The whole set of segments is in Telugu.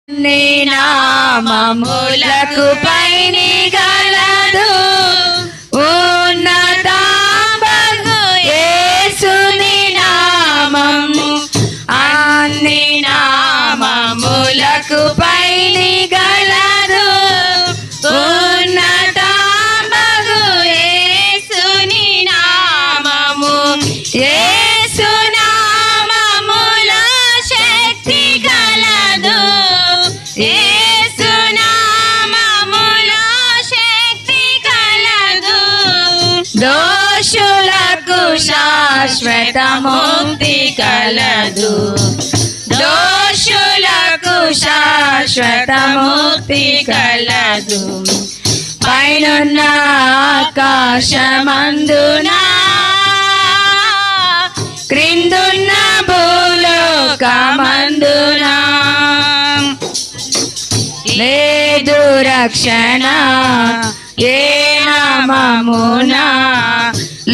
నీ నామములకు పైని గలదు ఉన్నతాంబగు యేసుని నామము అన్ని నామములకు పైని గలదు ఉన్నతాంబగు యేసుని నామము యేసు నామములో శక్తి గలదు యేసు నామములో శక్తి కలదు దోషులకు శాశ్వత ముక్తి కలదు దోషులకు శాశ్వత ముక్తి కలదు పైనున్న ఆకాశమందున క్రిందున్న భూలోకమందున లేదు రక్షణ ఏ నామమున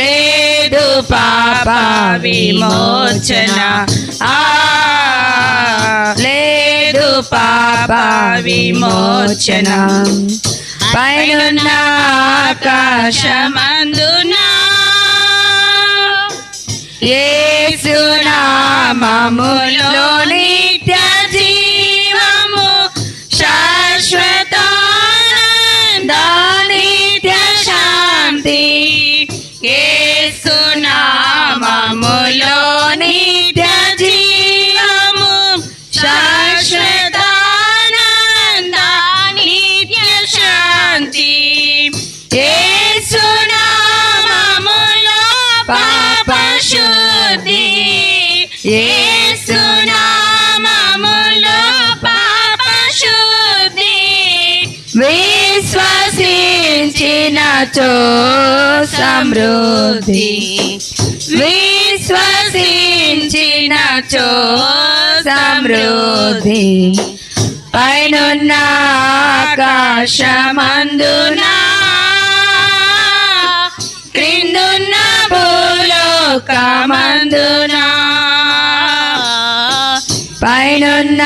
లేదు పాప విమోచన లేదు పాప విమోచన పైనున్న ఆకాశమందున యేసు నామములో నిత్య జీవము శాశ్వతానంద నిత్య శాంతి యేసు నామములో నిత్య జీవము శాశ్వతానంద నిత్య శాంతి యేసు నామములో పాప శుద్ధి యేసు నామములో పాప శుద్ధి విశ్వసించినచో సమృద్ధి విశ్వసించినచో సమృద్ధి పైనున్న ఆకాశమందున క్రిందున్న భూలోకమందున పైనున్న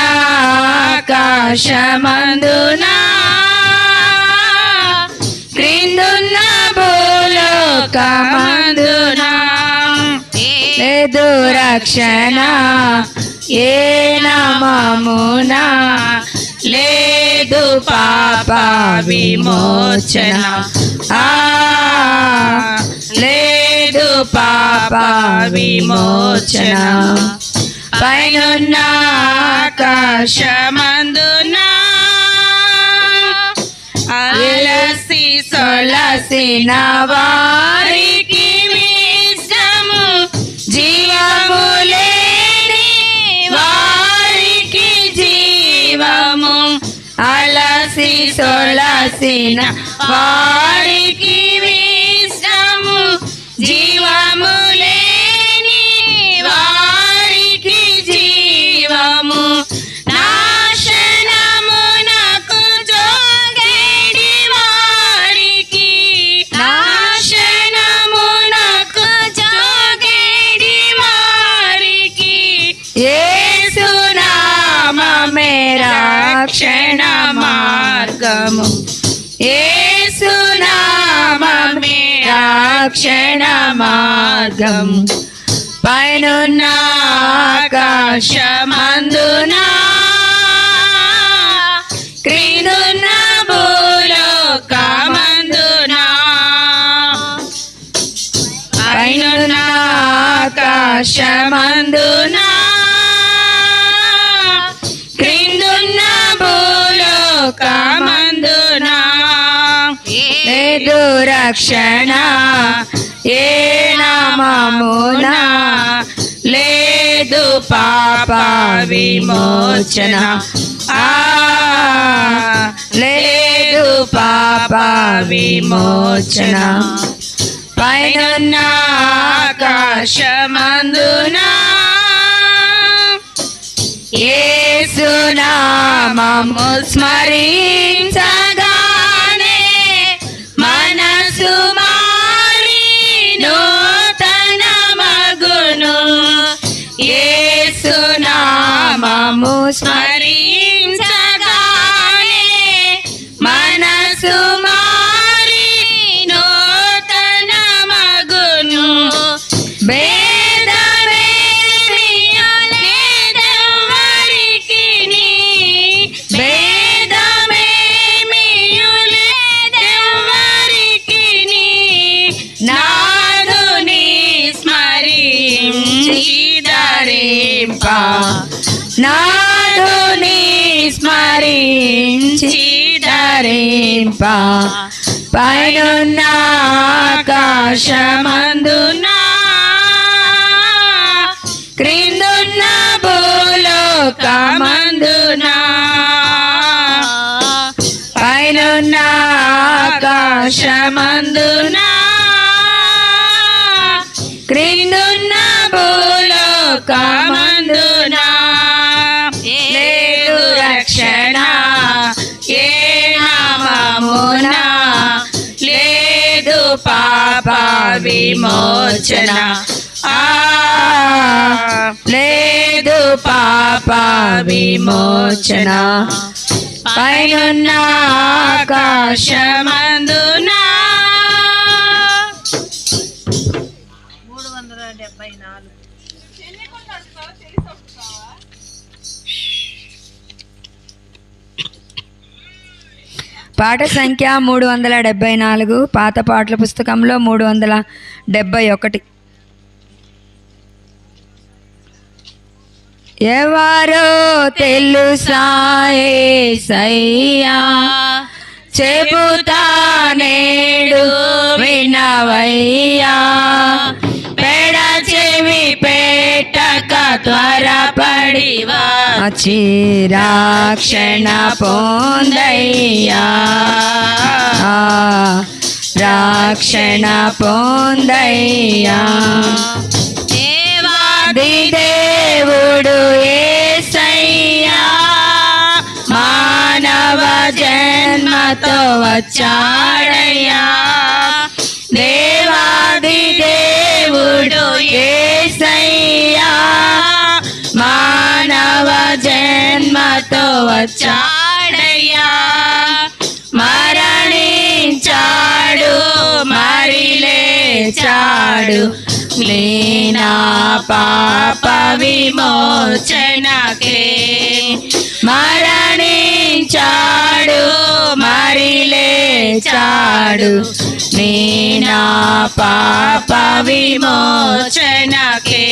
ఆకాశమందున క్రిందున్న భూలోకమందున లేదు రక్షణ ఏ నామమున లేదు పాప విమోచన లేదు పాప విమోచన పైనున్న ఆకాశమందున అలసి సొలసిన వారికి విశ్రము జీవము లేని వారికి జీవము అలసి సొలసిన వారికి విశ్రము జీవము లేని వారికి జీవము నాశనమునకు జోగేడి వారికి నాశనమునకు జోగేడి వారికి యేసు నామమే రక్షణ మార్గము యేసు నామమే రక్షణ మార్గం పైనున్న ఆకాశమందున క్రిందున్న భూలోకమందున పైనున్న ఆకాశమందున క్రిందున్న భూలోకమందున లేదు రక్షణ ఏ నామమున లేదు పాప విమోచన లేదు పాప విమోచన పైనున్న ఆకాశమందున యేసు నామము స్మరించగానే మనసు మారి నూతన మగును యేసు నామము స్మరించగా పైనున్న ఆకాశమందున క్రిందున్న భూలోకమందున పైనున్న ఆకాశమందున క్రిందున్న భూలోకమందున లేదు రక్షణ ఏ నామమున లేదు పాప విమోచన లేదు పాప విమోచన పైనున్న ఆకాశమందున 374 పాట సంఖ్య 374, పాత పాటల పుస్తకంలో 371. ఎవరో తెలుసా యేసయ్యా, చెబుతా నేడు వినవయ్యా, పెడ చెవి పెట్టక త్వరపడి వచ్చి రక్షణ పొందయ్యా, రక్షణ పొందయ్యా. దేవాది దేవుడు యేసయ్యా మానవ జన్మతో వచ్చాడయ్యా, దేవాది దేవుడు యేసయ్యా మానవ జన్మతో వచ్చాడయ్యా, మరణించాడు మరి లేచాడు నా పాప విమోచనకే, మరణించాడు మరి లేచాడు నా పాప విమోచనకే.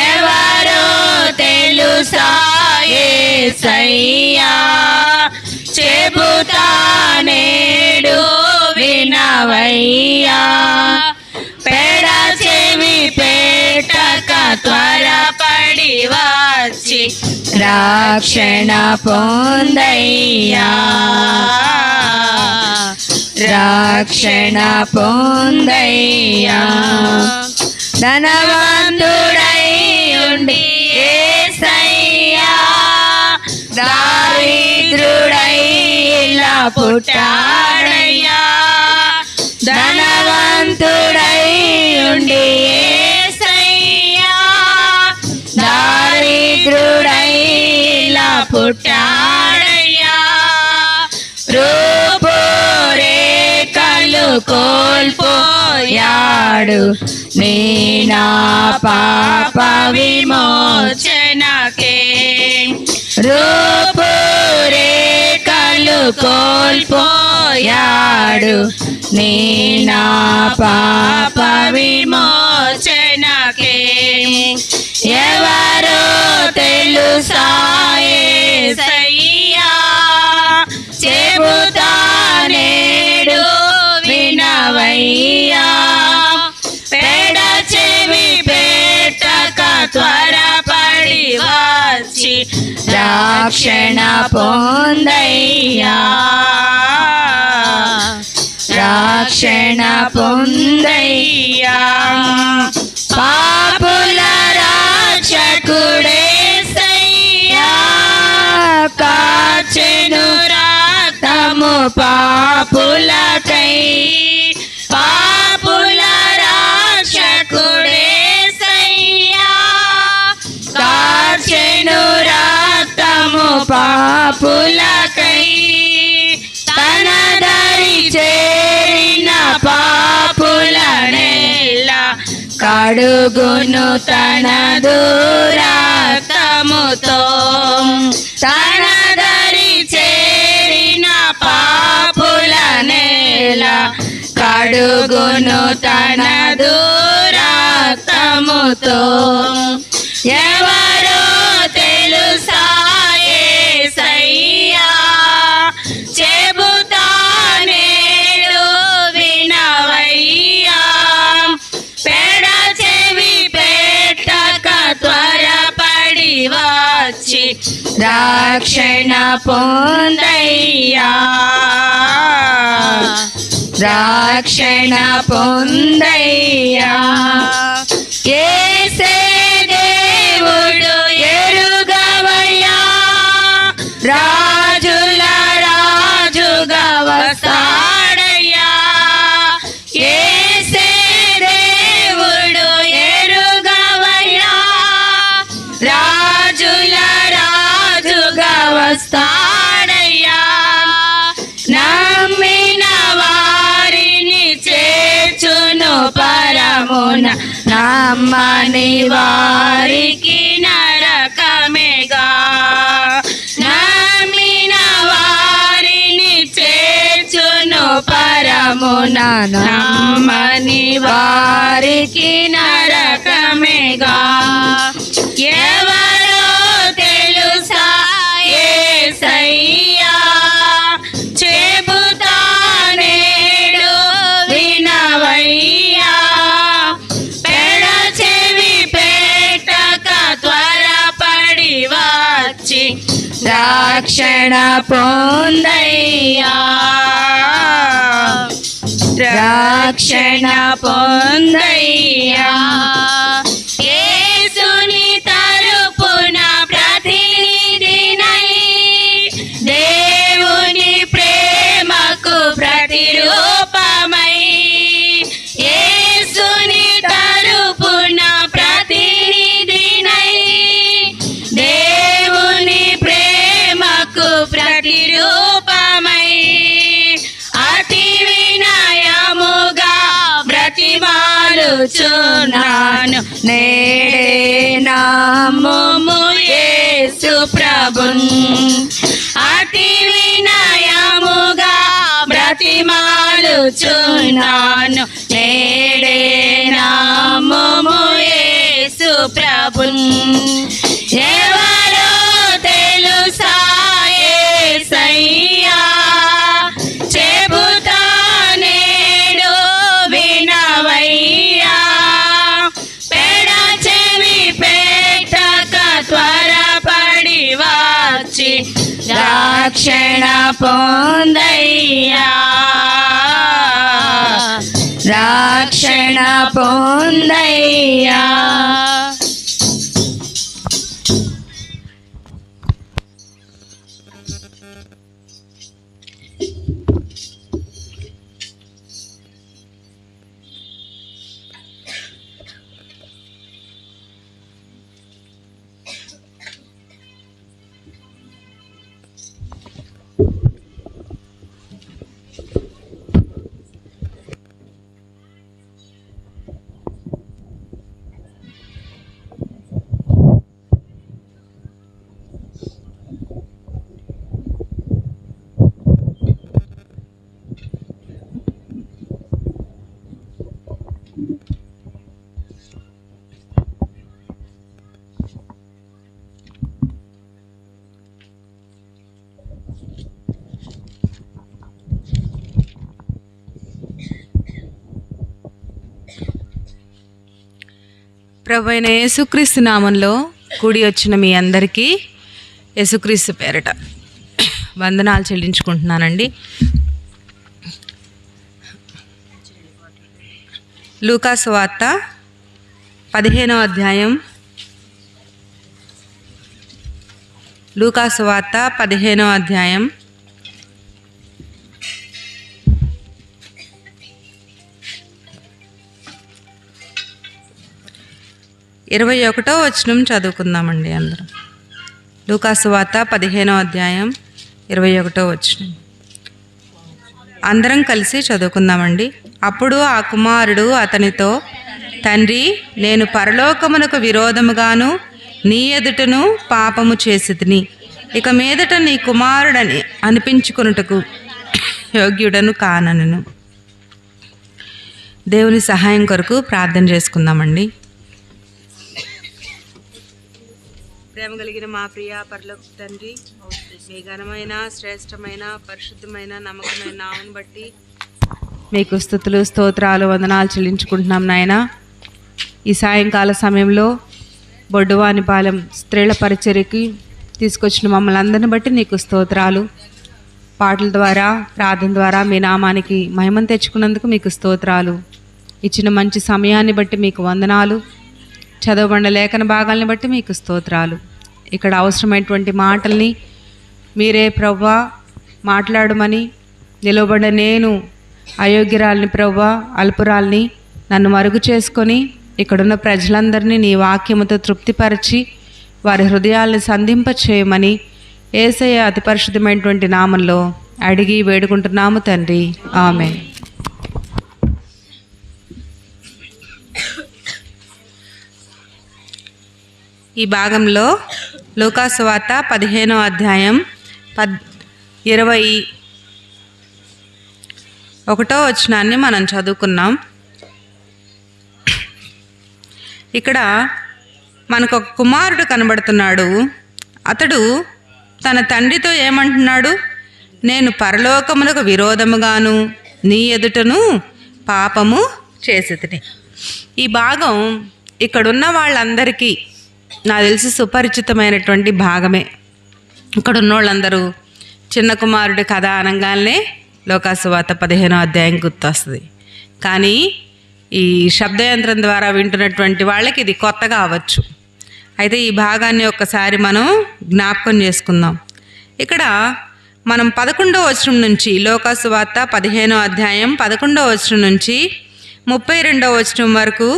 ఎవరో తెలుసా యేసయ్యా, చెబుతా నేడు వినవయ్యా, పెడ చెవి పెట్టక త్వరపడి వచ్చి రక్షణ పొందయ్యా, రక్షణ పొందయ్యా. ధనవంతుడై ఉండి యేసయ్యా దారిద్రుడై ఇలా పుట్టాడయ్యా, ధనవంతుడై ఉండి యేసయ్యా దారిద్రుడై ఇలా పుట్టాడయ్యా, రూపురేఖలు కోల్పోయాడు నా పాప విమోచనకే, రూపురేఖలు కోల్పోయాడు నా పాప విమోచనకే. ఎవరో తెలుసా యేసయ్యా, చెబుతా నేడు వినవయ్యా, పెడ చెవి పెట్టక త్వరపడి వచ్చి రక్షణ పొందయ్యా, రక్షణ పొందయ్యా. పాపుల రక్షకుడేసయ్యా కాచెను రక్తము పాపులకై, పాపుల రక్షకుడేసయ్యా కాచెను రక్తము పాపులకై, తన దరి చేరిన పాపులనెల్లా కడుగును తన రక్తముతో, తన దరి చేరిన పాపులనెల్లా కడుగును తన రక్తముతో. ఎవరో తెలుసా యేసయ్యా, చెబుతా రక్షణ పొందయ్యా, రక్షణ పొందయ్యా. యేసే దేవుడు ఎరుగవయ్యా, రాజుల రాజుగా వస్తాడయ్యా. యేసే దేవుడు ఎరుగవయ్యా, రాజుల రాజుగా వస్తాడయ్యా. నమ్మిన వారిని చేర్చును పరమున, నమ్మని వారికి నరకమేగా. నమ్మిన వారిని చేర్చును పరమున, నమ్మని వారికి నరకమేగా. ఎవరో తెలుసా యేసయ్యా, చెబుతా నేడు వినవయ్యా. పెడచెవి పెట్టక త్వరపడి వచ్చి రక్షణ పొందయ్యా, రక్షణ పొందయ్యా. యేసుని తరపున ప్రతినిధినై, దేవుని ప్రేమకు ప్రతిరూపమై, యేసుని తరపున ప్రతినిధినై, దేవుని ప్రేమకు ప్రతిరూపమై, అతి వినయముగా బ్రతిమాలుచున్నాను. నేడే నమ్ముము యేసు ప్రభున్, అతి వినయముగా బ్రతిమాలుచున్నాను. నేడే నమ్ముము యేసు ప్రభున్. ఎవరో తెలుసా యేసయ్యా, చెబుతా నేడు వినవయ్యా. పెడచెవి పెట్టక త్వరపడి వచ్చి రక్షణ పొందయ్యా, రక్షణ పొందయ్యా. ప్రభువైన యేసుక్రీస్తు నామంలో కూడి వచ్చిన మీ అందరికీ యేసుక్రీస్తు పేరట వందనాలు చెల్లించుకుంటున్నానండి. లూకా సువార్త 15వ అధ్యాయం, లూకా సువార్త 15వ అధ్యాయం 21వ వచనం చదువుకుందామండి అందరం. లూకా సువార్త 15వ అధ్యాయం 21వ వచనం అందరం కలిసి చదువుకుందామండి. అప్పుడు ఆ కుమారుడు అతనితో, తండ్రి, నేను పరలోకమునకు విరోధముగాను నీ ఎదుటను పాపము చేసితిని. ఇక మీదట నీ కుమారుడని అనిపించుకొనుటకు యోగ్యుడను కానను. దేవుని సహాయం కొరకు ప్రార్థన చేసుకుందామండి. ప్రేమ కలిగిన మా ప్రియ పరలోక తండ్రి, మీ ఘనమైన, శ్రేష్టమైన, పరిశుద్ధమైన, నమ్మకమైన నామను బట్టి మీకు స్తుతులు, స్తోత్రాలు, వందనాలు చెల్లించుకుంటున్నాం నాయన. ఈ సాయంకాల సమయంలో బొడ్డువానిపాలెం స్త్రీల పరిచర్యకి తీసుకొచ్చిన మమ్మల్ని అందరిని బట్టి నీకు స్తోత్రాలు. పాటల ద్వారా ప్రార్థన ద్వారా మీ నామానికి మహిమను తెచ్చుకున్నందుకు మీకు స్తోత్రాలు. ఇచ్చిన మంచి సమయాన్ని బట్టి మీకు వందనాలు. చదవబడిన లేఖన భాగాల్ని బట్టి మీకు స్తోత్రాలు. ఇక్కడ అవసరమైనటువంటి మాటల్ని మీరే ప్రభువా మాట్లాడమని, నిలవబడిన నేను అయోగ్యురాలిని ప్రభువా, అల్పురాల్ని, నన్ను మరుగు చేసుకొని ఇక్కడున్న ప్రజలందరినీ నీ వాక్యముతో తృప్తిపరిచి వారి హృదయాలను సంధింప చేయమని యేసయ్య అతి పరిశుద్ధమైనటువంటి నామంలో అడిగి వేడుకుంటున్నాము తండ్రి, ఆమేన్. ఈ భాగంలో లూకాసు వార్త 15వ అధ్యాయం 21వ వచనాన్ని మనం చదువుకున్నాం. ఇక్కడ మనకు ఒక కుమారుడు కనబడుతున్నాడు. అతడు తన తండ్రితో ఏమంటున్నాడు? నేను పరలోకమునకు విరోధముగాను నీ ఎదుటను పాపము చేసితిని. ఈ భాగం ఇక్కడున్న వాళ్ళందరికీ నాకు తెలిసి సుపరిచితమైనటువంటి భాగమే. ఇక్కడ ఉన్న వాళ్ళందరూ చిన్న కుమారుడి కథ అనగానే లూకాసు వార్త 15వ అధ్యాయం గుర్తొస్తుంది. కానీ ఈ శబ్దయంత్రం ద్వారా వింటున్నటువంటి వాళ్ళకి ఇది కొత్తగా అవ్వచ్చు. అయితే ఈ భాగాన్ని ఒక్కసారి మనం జ్ఞాపకం చేసుకుందాం. ఇక్కడ మనం 11వ వచనం నుంచి, లూకాసు వార్త 15వ అధ్యాయం 11వ వచనం నుంచి 32వ వచనం వరకు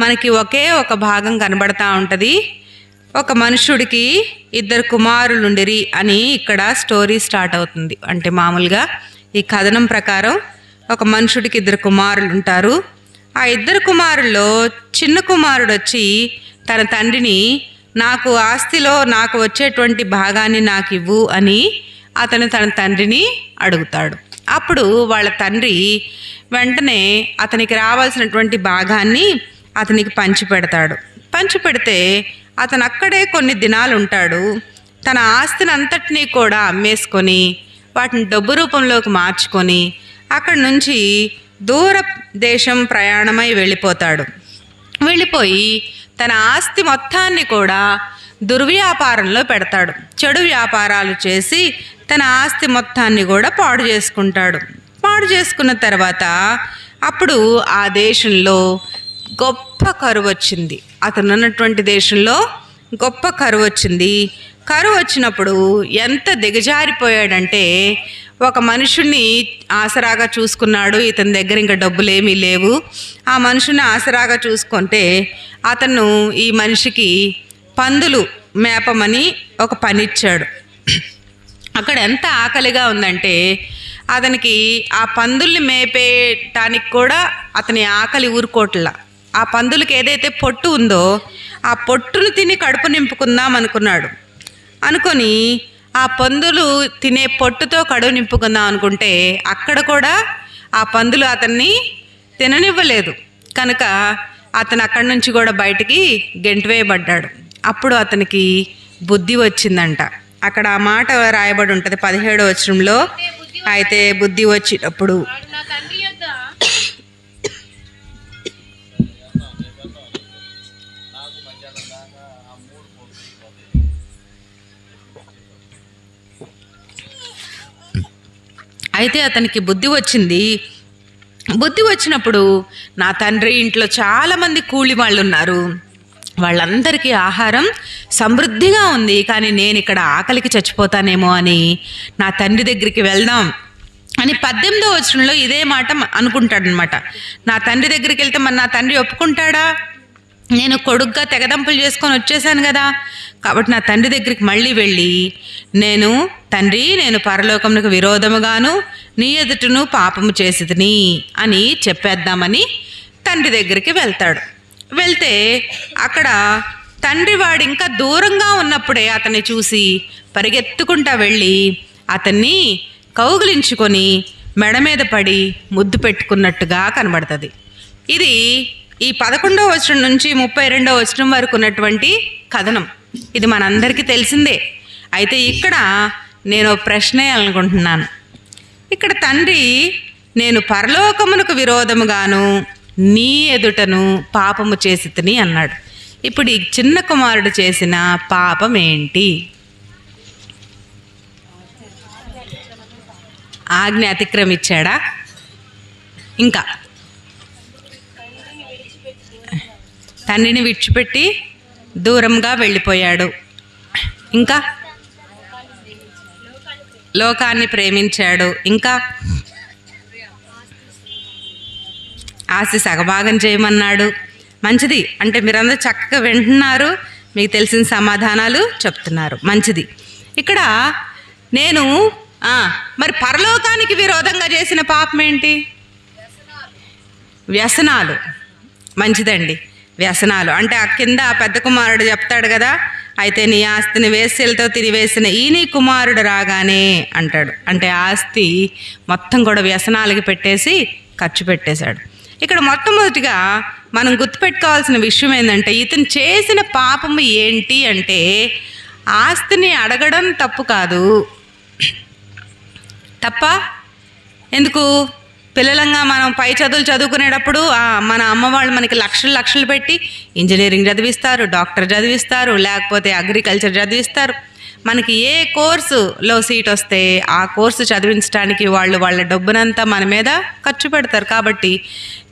మనకి ఒకే ఒక భాగం కనబడతా ఉంటుంది. ఒక మనుషుడికి 2 కుమారులుండిరి అని ఇక్కడ స్టోరీ స్టార్ట్ అవుతుంది. అంటే మామూలుగా ఈ కథనం ప్రకారం ఒక మనుషుడికి 2 కుమారులు ఉంటారు. ఆ 2 కుమారుల్లో చిన్న కుమారుడు వచ్చి తన తండ్రిని, నాకు ఆస్తిలో నాకు వచ్చేటువంటి భాగాన్ని నాకు ఇవ్వు అని అతను తన తండ్రిని అడుగుతాడు. అప్పుడు వాళ్ళ తండ్రి వెంటనే అతనికి రావాల్సినటువంటి భాగాన్ని అతనికి పంచిపెడతాడు. పంచిపెడితే అతను అక్కడే కొన్ని దినాలు ఉంటాడు. తన ఆస్తిని అంతటినీ కూడా అమ్మేసుకొని వాటిని డబ్బు రూపంలోకి మార్చుకొని అక్కడి నుంచి దూర దేశం ప్రయాణమై వెళ్ళిపోతాడు. వెళ్ళిపోయి తన ఆస్తి మొత్తాన్ని కూడా దుర్వ్యాపారంలో పెడతాడు. చెడు వ్యాపారాలు చేసి తన ఆస్తి మొత్తాన్ని కూడా పాడు చేసుకుంటాడు. పాడు చేసుకున్న తర్వాత అప్పుడు ఆ దేశంలో గొప్ప కరువు వచ్చింది. అతను ఉన్నటువంటి దేశంలో గొప్ప కరువు వచ్చింది. కరువు వచ్చినప్పుడు ఎంత దిగజారిపోయాడంటే ఒక మనుషుణ్ణి ఆసరాగా చూసుకున్నాడు. ఇతని దగ్గర ఇంకా డబ్బులేమీ లేవు. ఆ మనుషుని ఆసరాగా చూసుకుంటే అతను ఈ మనిషికి పందులు మేపమని ఒక పని ఇచ్చాడు. అక్కడ ఎంత ఆకలిగా ఉందంటే అతనికి ఆ పందుల్ని మేపేటానికి కూడా అతని ఆకలి ఊరుకోట్లా. ఆ పందులకి ఏదైతే పొట్టు ఉందో ఆ పొట్టును తిని కడుపు నింపుకుందాం అనుకున్నాడు. అనుకొని ఆ పందులు తినే పొట్టుతో కడుపు నింపుకుందాం అనుకుంటే అక్కడ కూడా ఆ పందులు అతన్ని తిననివ్వలేదు. కనుక అతను అక్కడి నుంచి కూడా బయటికి గెంటివేయబడ్డాడు. అప్పుడు అతనికి బుద్ధి వచ్చిందంట. అక్కడ ఆ మాట రాయబడి ఉంటుంది 17వ వచనంలో. అయితే బుద్ధి వచ్చినప్పుడు అతనికి బుద్ధి వచ్చింది. బుద్ధి వచ్చినప్పుడు నా తండ్రి ఇంట్లో చాలామంది కూలి వాళ్ళు ఉన్నారు, వాళ్ళందరికీ ఆహారం సమృద్ధిగా ఉంది, కానీ నేను ఇక్కడ ఆకలికి చచ్చిపోతానేమో అని నా తండ్రి దగ్గరికి వెళ్దాం అని 18వ వచనంలో ఇదే మాట అనుకుంటాడనమాట. నా తండ్రి దగ్గరికి వెళ్తే మరి నా తండ్రి ఒప్పుకుంటాడా? నేను కొడుగ్గా తెగదంపులు చేసుకొని వచ్చేసాను కదా. కాబట్టి నా తండ్రి దగ్గరికి మళ్ళీ వెళ్ళి తండ్రి నేను పరలోకమునకు విరోధముగాను నీ ఎదుటను పాపము చేసితిని అని చెప్పేద్దామని తండ్రి దగ్గరికి వెళ్తాడు. వెళ్తే అక్కడ తండ్రి వాడు ఇంకా దూరంగా ఉన్నప్పుడే అతన్ని చూసి పరిగెత్తుకుంటా వెళ్ళి అతన్ని కౌగిలించుకొని మెడ మీద పడి ముద్దు పెట్టుకున్నట్టుగా కనబడుతుంది. ఇది ఈ 11వ వచనం నుంచి 32వ వచనం వరకు ఉన్నటువంటి కథనం. ఇది మనందరికీ తెలిసిందే. అయితే ఇక్కడ నేను ప్రశ్న అనుకుంటున్నాను. ఇక్కడ తండ్రి నేను పరలోకమునకు విరోధముగాను నీ ఎదుటను పాపము చేసితిని అన్నాడు. ఇప్పుడు ఈ చిన్న కుమారుడు చేసిన పాపం ఏంటి? ఆజ్ఞ అతిక్రమించాడా? ఇంకా తండ్రిని విడిచిపెట్టి దూరంగా వెళ్ళిపోయాడు. ఇంకా లోకాన్ని ప్రేమించాడు. ఇంకా ఆస్తి సగభాగం చేయమన్నాడు. మంచిది. అంటే మీరందరూ చక్కగా వింటున్నారు, మీకు తెలిసిన సమాధానాలు చెప్తున్నారు. మంచిది. ఇక్కడ నేను మరి పరలోకానికి విరోధంగా చేసిన పాపం ఏంటి? వ్యసనాలు. మంచిదండి. వ్యసనాలు అంటే ఆ కింద పెద్ద కుమారుడు చెప్తాడు కదా, అయితే నీ ఆస్తిని వేశ్యలతో తినివేసిన ఈ నీ కుమారుడు రాగానే అంటాడు. అంటే ఆస్తి మొత్తం కూడా వ్యసనాలకి పెట్టేసి ఖర్చు పెట్టేశాడు. ఇక్కడ మొట్టమొదటిగా మనం గుర్తుపెట్టుకోవాల్సిన విషయం ఏంటంటే, ఇతను చేసిన పాపము ఏంటి అంటే, ఆస్తిని అడగడం తప్పు కాదు. తప్ప ఎందుకు? పిల్లలంగా మనం పై చదువులు చదువుకునేటప్పుడు మన అమ్మ వాళ్ళు మనకి లక్షలు పెట్టి ఇంజనీరింగ్ చదివిస్తారు, డాక్టర్ చదివిస్తారు, లేకపోతే అగ్రికల్చర్ చదివిస్తారు. మనకి ఏ కోర్సులో సీట్ వస్తే ఆ కోర్సు చదివించడానికి వాళ్ళు వాళ్ళ డబ్బునంతా మన మీద ఖర్చు పెడతారు. కాబట్టి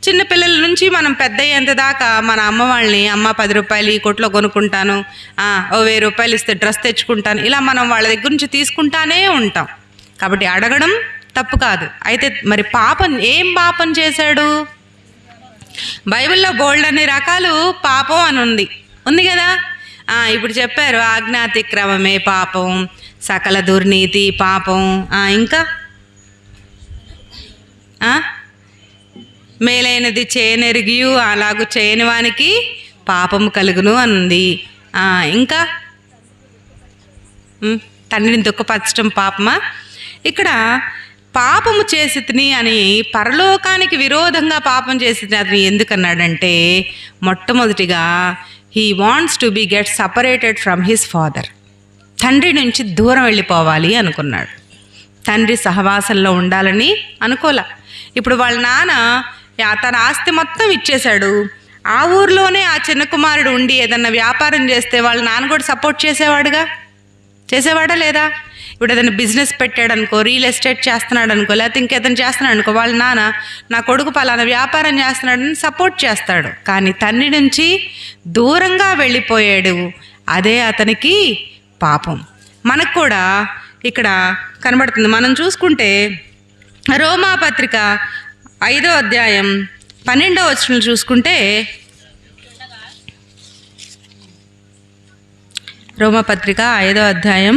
చిన్నపిల్లల నుంచి మనం పెద్ద అయ్యేంత దాకా మన అమ్మ వాళ్ళని, అమ్మ 10 రూపాయలు ఈ కొట్లో కొనుక్కుంటాను, ఓ 1000 రూపాయలు ఇస్తే డ్రెస్ తెచ్చుకుంటాను, ఇలా మనం వాళ్ళ దగ్గర నుంచి తీసుకుంటానే ఉంటాం. కాబట్టి అడగడం తప్పు కాదు. అయితే మరి ఏం పాపం చేశాడు? బైబిల్లో బోల్డ్ అన్ని రకాలు పాపం అని ఉంది కదా. ఇప్పుడు చెప్పారు, ఆజ్ఞాతిక్రమమే పాపం, సకల దుర్నీతి పాపం, ఇంకా మేలైనది చేయనెరిగియు అలాగూ చేయని వానికి పాపము కలుగును అనుంది. ఇంకా తండ్రిని దుఃఖపరచడం పాపమా? ఇక్కడ పాపము చేసితిని అని, పరలోకానికి విరోధంగా పాపం చేసితిని అని ఎందుకన్నాడంటే, మొట్టమొదటిగా he wants to be get separated from his father. తండ్రి నుంచి దూరం వెళ్ళిపోవాలి అనుకున్నాడు. తండ్రి సహవాసంలో ఉండాలని అనుకోలే. ఇప్పుడు వాళ్ళ నాన్న తన ఆస్తి మొత్తం ఇచ్చేశాడు. ఆ ఊర్లోనే ఆ చిన్న కుమారుడు ఉండి ఏదన్నా వ్యాపారం చేస్తే వాళ్ళ నాన్న కూడా సపోర్ట్ చేసేవాడా లేదా? ఇప్పుడు ఏదైనా బిజినెస్ పెట్టాడు అనుకో, రియల్ ఎస్టేట్ చేస్తున్నాడు అనుకో, లేకపోతే ఇంకేదైనా చేస్తున్నాడు అనుకో, వాళ్ళ నాన్న నా కొడుకు పలానా వ్యాపారం చేస్తున్నాడని సపోర్ట్ చేస్తాడు. కానీ తండ్రి నుంచి దూరంగా వెళ్ళిపోయాడు. అదే అతనికి పాపం. మనకు కూడా ఇక్కడ కనబడుతుంది. మనం చూసుకుంటే రోమాపత్రిక 5వ అధ్యాయం 12వ వచనం చూసుకుంటే, రోమాపత్రిక 5వ అధ్యాయం,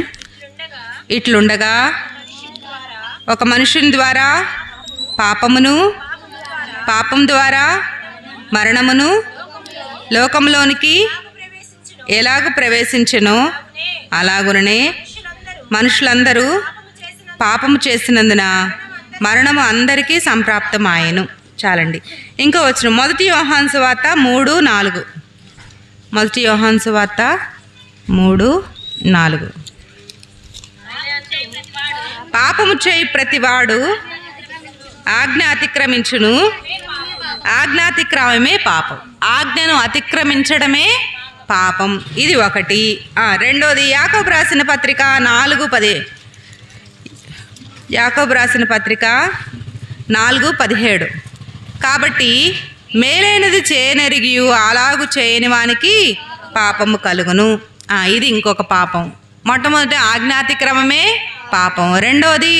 ఇట్లుండగా ఒక మనుషుని ద్వారా పాపం ద్వారా మరణమును లోకంలోనికి ఎలాగూ ప్రవేశించెనో అలాగుననే మనుషులందరూ పాపము చేసినందున మరణము అందరికీ సంప్రాప్తమాయెను. చాలండి. ఇంకా వచ్చిన 1 యోహాను సువార్త 3:4. 1 యోహాను సువార్త 3:4. పాపము చేయి ప్రతివాడు ఆజ్ఞ అతిక్రమించును, ఆజ్ఞాతిక్రమమే పాపం. ఆజ్ఞను అతిక్రమించడమే పాపం. ఇది ఒకటి. రెండోది యాకోబు రాసిన పత్రిక 4:10. యాకోబు రాసిన పత్రిక 4:17. కాబట్టి మేలైనది చేయనెరిగియు అలాగు చేయని వానికి పాపము కలుగును. ఇది ఇంకొక పాపం. మొట్టమొదటి ఆజ్ఞాతిక్రమమే పాపం. రెండోది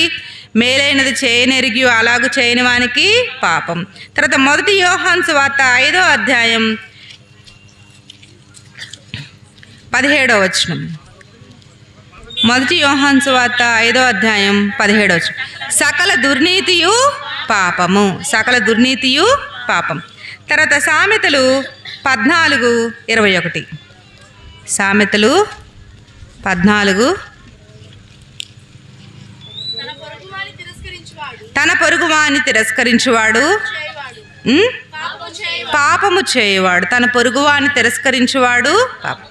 మేలైనది చేయనెరిగియు అలాగు చేయని వానికి పాపం. తర్వాత 1 యోహాను సువార్త 5వ అధ్యాయం 17వ వచనం. 1 యోహాను సువార్త 5వ అధ్యాయం 17వ వచనం. సకల దుర్నీతియు పాపము. సకల దుర్నీతియు పాపం. తర్వాత సామెతలు 14:21. సామెతలు 14. తన పొరుగువాని తిరస్కరించువాడు పాపము చేయవాడు. తన పొరుగువాని తిరస్కరించువాడు పాపం.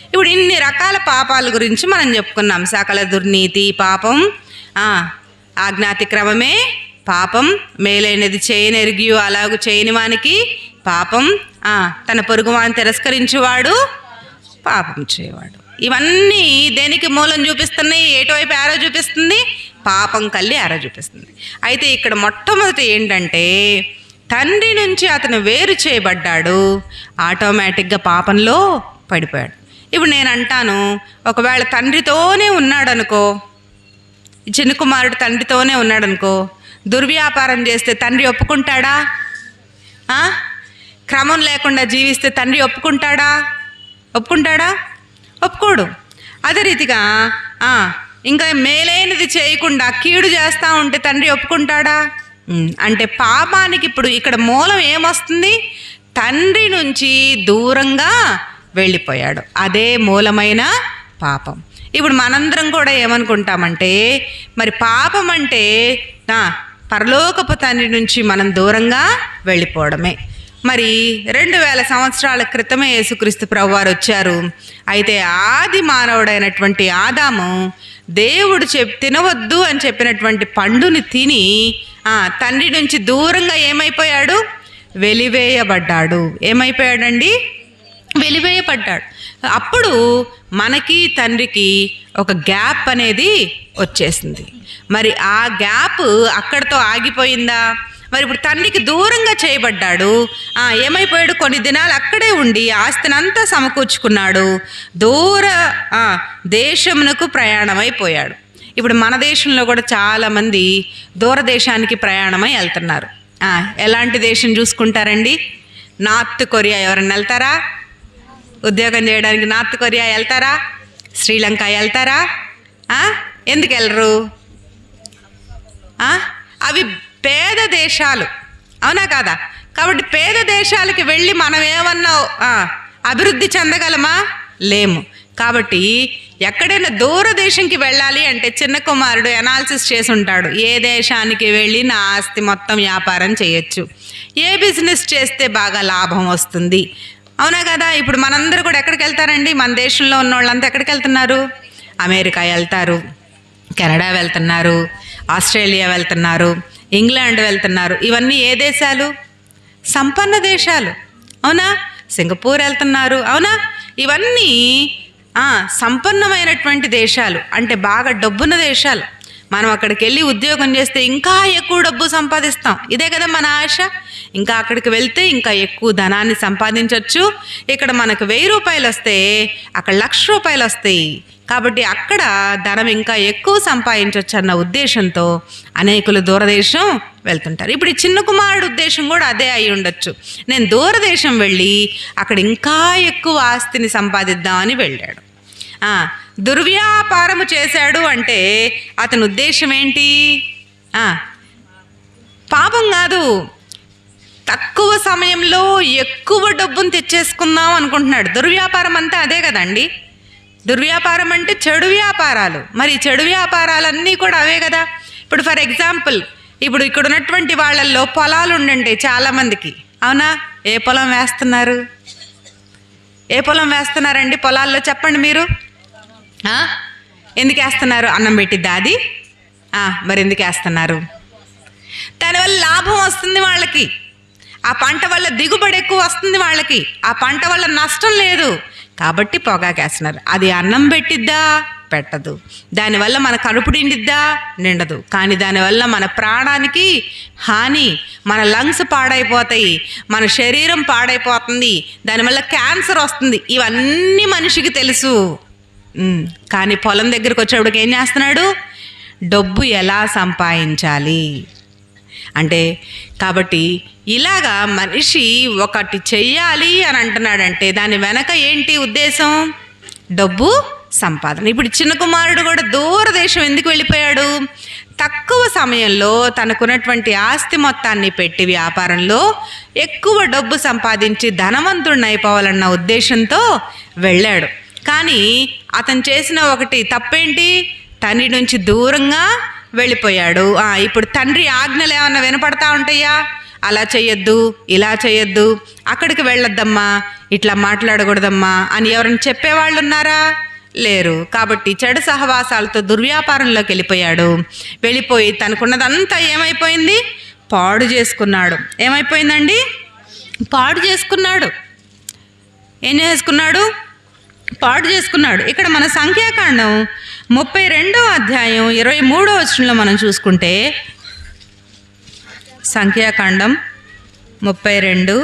ఇప్పుడు ఇన్ని రకాల పాపాల గురించి మనం చెప్పుకున్నాం. సకల దుర్నీతి పాపం, ఆజ్ఞాతిక్రమమే పాపం, మేలైనది చేయనెరిగియు అలాగు చేయని వానికి పాపం, తన పొరుగువాని తిరస్కరించువాడు పాపం చేయవాడు. ఇవన్నీ దేనికి మూలం చూపిస్తున్నాయి? ఏటువైపు యారో చూపిస్తుంది? పాపం కల్లి ఎర్ర చూపిస్తుంది. అయితే ఇక్కడ మొట్టమొదటి ఏంటంటే తండ్రి నుంచి అతను వేరు చేయబడ్డాడు, ఆటోమేటిక్గా పాపంలో పడిపోయాడు. ఇప్పుడు నేను అంటాను, ఒకవేళ తండ్రితోనే ఉన్నాడనుకో, చిన్న కుమారుడు తండ్రితోనే ఉన్నాడనుకో, దుర్వ్యాపారం చేస్తే తండ్రి ఒప్పుకుంటాడా? క్రమం లేకుండా జీవిస్తే తండ్రి ఒప్పుకుంటాడా? ఒప్పుకోడు. అదే రీతిగా ఇంకా మేలైనది చేయకుండా కీడు చేస్తూ ఉంటే తండ్రి ఒప్పుకుంటాడా? అంటే పాపానికి ఇప్పుడు ఇక్కడ మూలం ఏమొస్తుంది? తండ్రి నుంచి దూరంగా వెళ్ళిపోయాడు, అదే మూలమైన పాపం. ఇప్పుడు మనందరం కూడా ఏమనుకుంటామంటే, మరి పాపం అంటే పరలోకపు తండ్రి నుంచి మనం దూరంగా వెళ్ళిపోవడమే. మరి 2000 సంవత్సరాల క్రితమే యేసుక్రీస్తు ప్రభువారు వచ్చారు. అయితే ఆది మానవుడైనటువంటి ఆదాము దేవుడు తినవద్దు అని చెప్పినటువంటి పండుని తిని తండ్రి నుంచి దూరంగా ఏమైపోయాడు? వెలివేయబడ్డాడు. ఏమైపోయాడండి? వెలివేయబడ్డాడు. అప్పుడు మనకి తండ్రికి ఒక గ్యాప్ అనేది వచ్చేసింది. మరి ఆ గ్యాప్ అక్కడితో ఆగిపోయిందా? మరి ఇప్పుడు తండ్రికి దూరంగా చేయబడ్డాడు. ఏమైపోయాడు? కొన్ని దినాలు అక్కడే ఉండి ఆస్తినంతా సమకూర్చుకున్నాడు, దూర దేశమునకు ప్రయాణమైపోయాడు. ఇప్పుడు మన దేశంలో కూడా చాలామంది దూరదేశానికి ప్రయాణమై వెళ్తున్నారు. ఎలాంటి దేశం చూసుకుంటారండి? North Korea. ఎవరన్నా వెళ్తారా? ఉద్యోగం చేయడానికి నార్త్ కొరియా వెళ్తారా? శ్రీలంక వెళ్తారా? ఎందుకు వెళ్ళరు? అవి పేద దేశాలు, అవునా కాదా? కాబట్టి పేద దేశాలకి వెళ్ళి మనం ఏమన్నా అభివృద్ధి చెందగలమా? లేము. కాబట్టి ఎక్కడైనా దూరదేశంకి వెళ్ళాలి అంటే చిన్న కుమారుడు ఎనాలిసిస్ చేసి ఉంటాడు. ఏ దేశానికి వెళ్ళి నా ఆస్తి మొత్తం వ్యాపారం చేయొచ్చు, ఏ బిజినెస్ చేస్తే బాగా లాభం వస్తుంది, అవునా కదా? ఇప్పుడు మనందరూ కూడా ఎక్కడికి వెళ్తారండి? మన దేశంలో ఉన్న వాళ్ళంతా ఎక్కడికి వెళ్తున్నారు? అమెరికా వెళ్తారు, కెనడా వెళ్తున్నారు, ఆస్ట్రేలియా వెళ్తున్నారు, ఇంగ్లాండ్ వెళ్తున్నారు. ఇవన్నీ ఏ దేశాలు? సంపన్న దేశాలు, అవునా? సింగపూర్ వెళ్తున్నారు, అవునా? ఇవన్నీ సంపన్నమైనటువంటి దేశాలు, అంటే బాగా డబ్బున్న దేశాలు. మనం అక్కడికి వెళ్ళి ఉద్యోగం చేస్తే ఇంకా ఎక్కువ డబ్బు సంపాదిస్తాం. ఇదే కదా మన ఆశ. ఇంకా అక్కడికి వెళ్తే ఇంకా ఎక్కువ ధనాన్ని సంపాదించవచ్చు. ఇక్కడ మనకు 1000 రూపాయలు వస్తే అక్కడ 1,00,000 రూపాయలు వస్తాయి. కాబట్టి అక్కడ ధనం ఇంకా ఎక్కువ సంపాదించవచ్చు అన్న ఉద్దేశంతో అనేకులు దూరదేశం వెళ్తుంటారు. ఇప్పుడు ఈ చిన్న కుమారుడు ఉద్దేశం కూడా అదే అయి ఉండొచ్చు. నేను దూరదేశం వెళ్ళి అక్కడ ఇంకా ఎక్కువ ఆస్తిని సంపాదిద్దామని వెళ్ళాడు. దుర్వ్యాపారము చేశాడు అంటే అతని ఉద్దేశం ఏంటి? పాపం కాదు, తక్కువ సమయంలో ఎక్కువ డబ్బును తెచ్చేసుకుందాం అనుకుంటున్నాడు. దుర్వ్యాపారం అంతా అదే కదండి. దుర్వ్యాపారం అంటే చెడు వ్యాపారాలు. మరి చెడు వ్యాపారాలన్నీ కూడా అవే కదా. ఇప్పుడు ఫర్ ఎగ్జాంపుల్, ఇప్పుడు ఇక్కడ ఉన్నటువంటి వాళ్ళల్లో పొలాలు ఉండండి చాలామందికి, అవునా? ఏ పొలం వేస్తున్నారు? ఏ పొలం వేస్తున్నారండి పొలాల్లో? చెప్పండి మీరు. ఎందుకు వేస్తున్నారు? అన్నం పెట్టిద్దా అది? మరి ఎందుకు వేస్తున్నారు? దానివల్ల లాభం వస్తుంది వాళ్ళకి, ఆ పంట వల్ల దిగుబడి ఎక్కువ వస్తుంది వాళ్ళకి, ఆ పంట వల్ల నష్టం లేదు కాబట్టి పొగాకేస్తున్నారు. అది అన్నం పెట్టిద్దా? పెట్టదు. దానివల్ల మన కడుపు నిండిద్దా? నిండదు. కానీ దానివల్ల మన ప్రాణానికి హాని, మన లంగ్స్ పాడైపోతాయి, మన శరీరం పాడైపోతుంది, దానివల్ల క్యాన్సర్ వస్తుంది. ఇవన్నీ మనిషికి తెలుసు. కానీ పొలం దగ్గరికి వచ్చేప్పటికి ఏం చేస్తున్నాడు? డబ్బు ఎలా సంపాదించాలి అంటే. కాబట్టి ఇలాగా మనిషి ఒకటి చెయ్యాలి అని అంటున్నాడంటే దాని వెనక ఏంటి ఉద్దేశం? డబ్బు సంపాదన. ఇప్పుడు చిన్న కుమారుడు కూడా దూరదేశం ఎందుకు వెళ్ళిపోయాడు? తక్కువ సమయంలో తనకున్నటువంటి ఆస్తి మొత్తాన్ని పెట్టి వ్యాపారంలో ఎక్కువ డబ్బు సంపాదించి ధనవంతుడిని అయిపోవాలన్న ఉద్దేశంతో వెళ్ళాడు. కానీ అతను చేసిన ఒకటి తప్పేంటి? తండ్రి నుంచి దూరంగా వెళ్ళిపోయాడు. ఇప్పుడు తండ్రి ఆజ్ఞలు ఏమన్నా వినపడతా ఉంటాయా? అలా చేయొద్దు, ఇలా చేయొద్దు, అక్కడికి వెళ్ళొద్దమ్మా, ఇట్లా మాట్లాడకూడదమ్మా అని ఎవరైనా చెప్పేవాళ్ళు ఉన్నారా? లేరు. కాబట్టి చెడు సహవాసాలతో దుర్వ్యాపారంలోకి వెళ్ళిపోయాడు. వెళ్ళిపోయి తనకున్నదంతా ఏమైపోయింది? పాడు చేసుకున్నాడు. ఏమైపోయిందండి? పాడు చేసుకున్నాడు. ఏం చేసుకున్నాడు? పాడు చేసుకున్నాడు. ఇక్కడ మన సంఖ్యాకాండం 32వ అధ్యాయం 23వ వచనంలో మనం చూసుకుంటే, సంఖ్యాకాండం 32,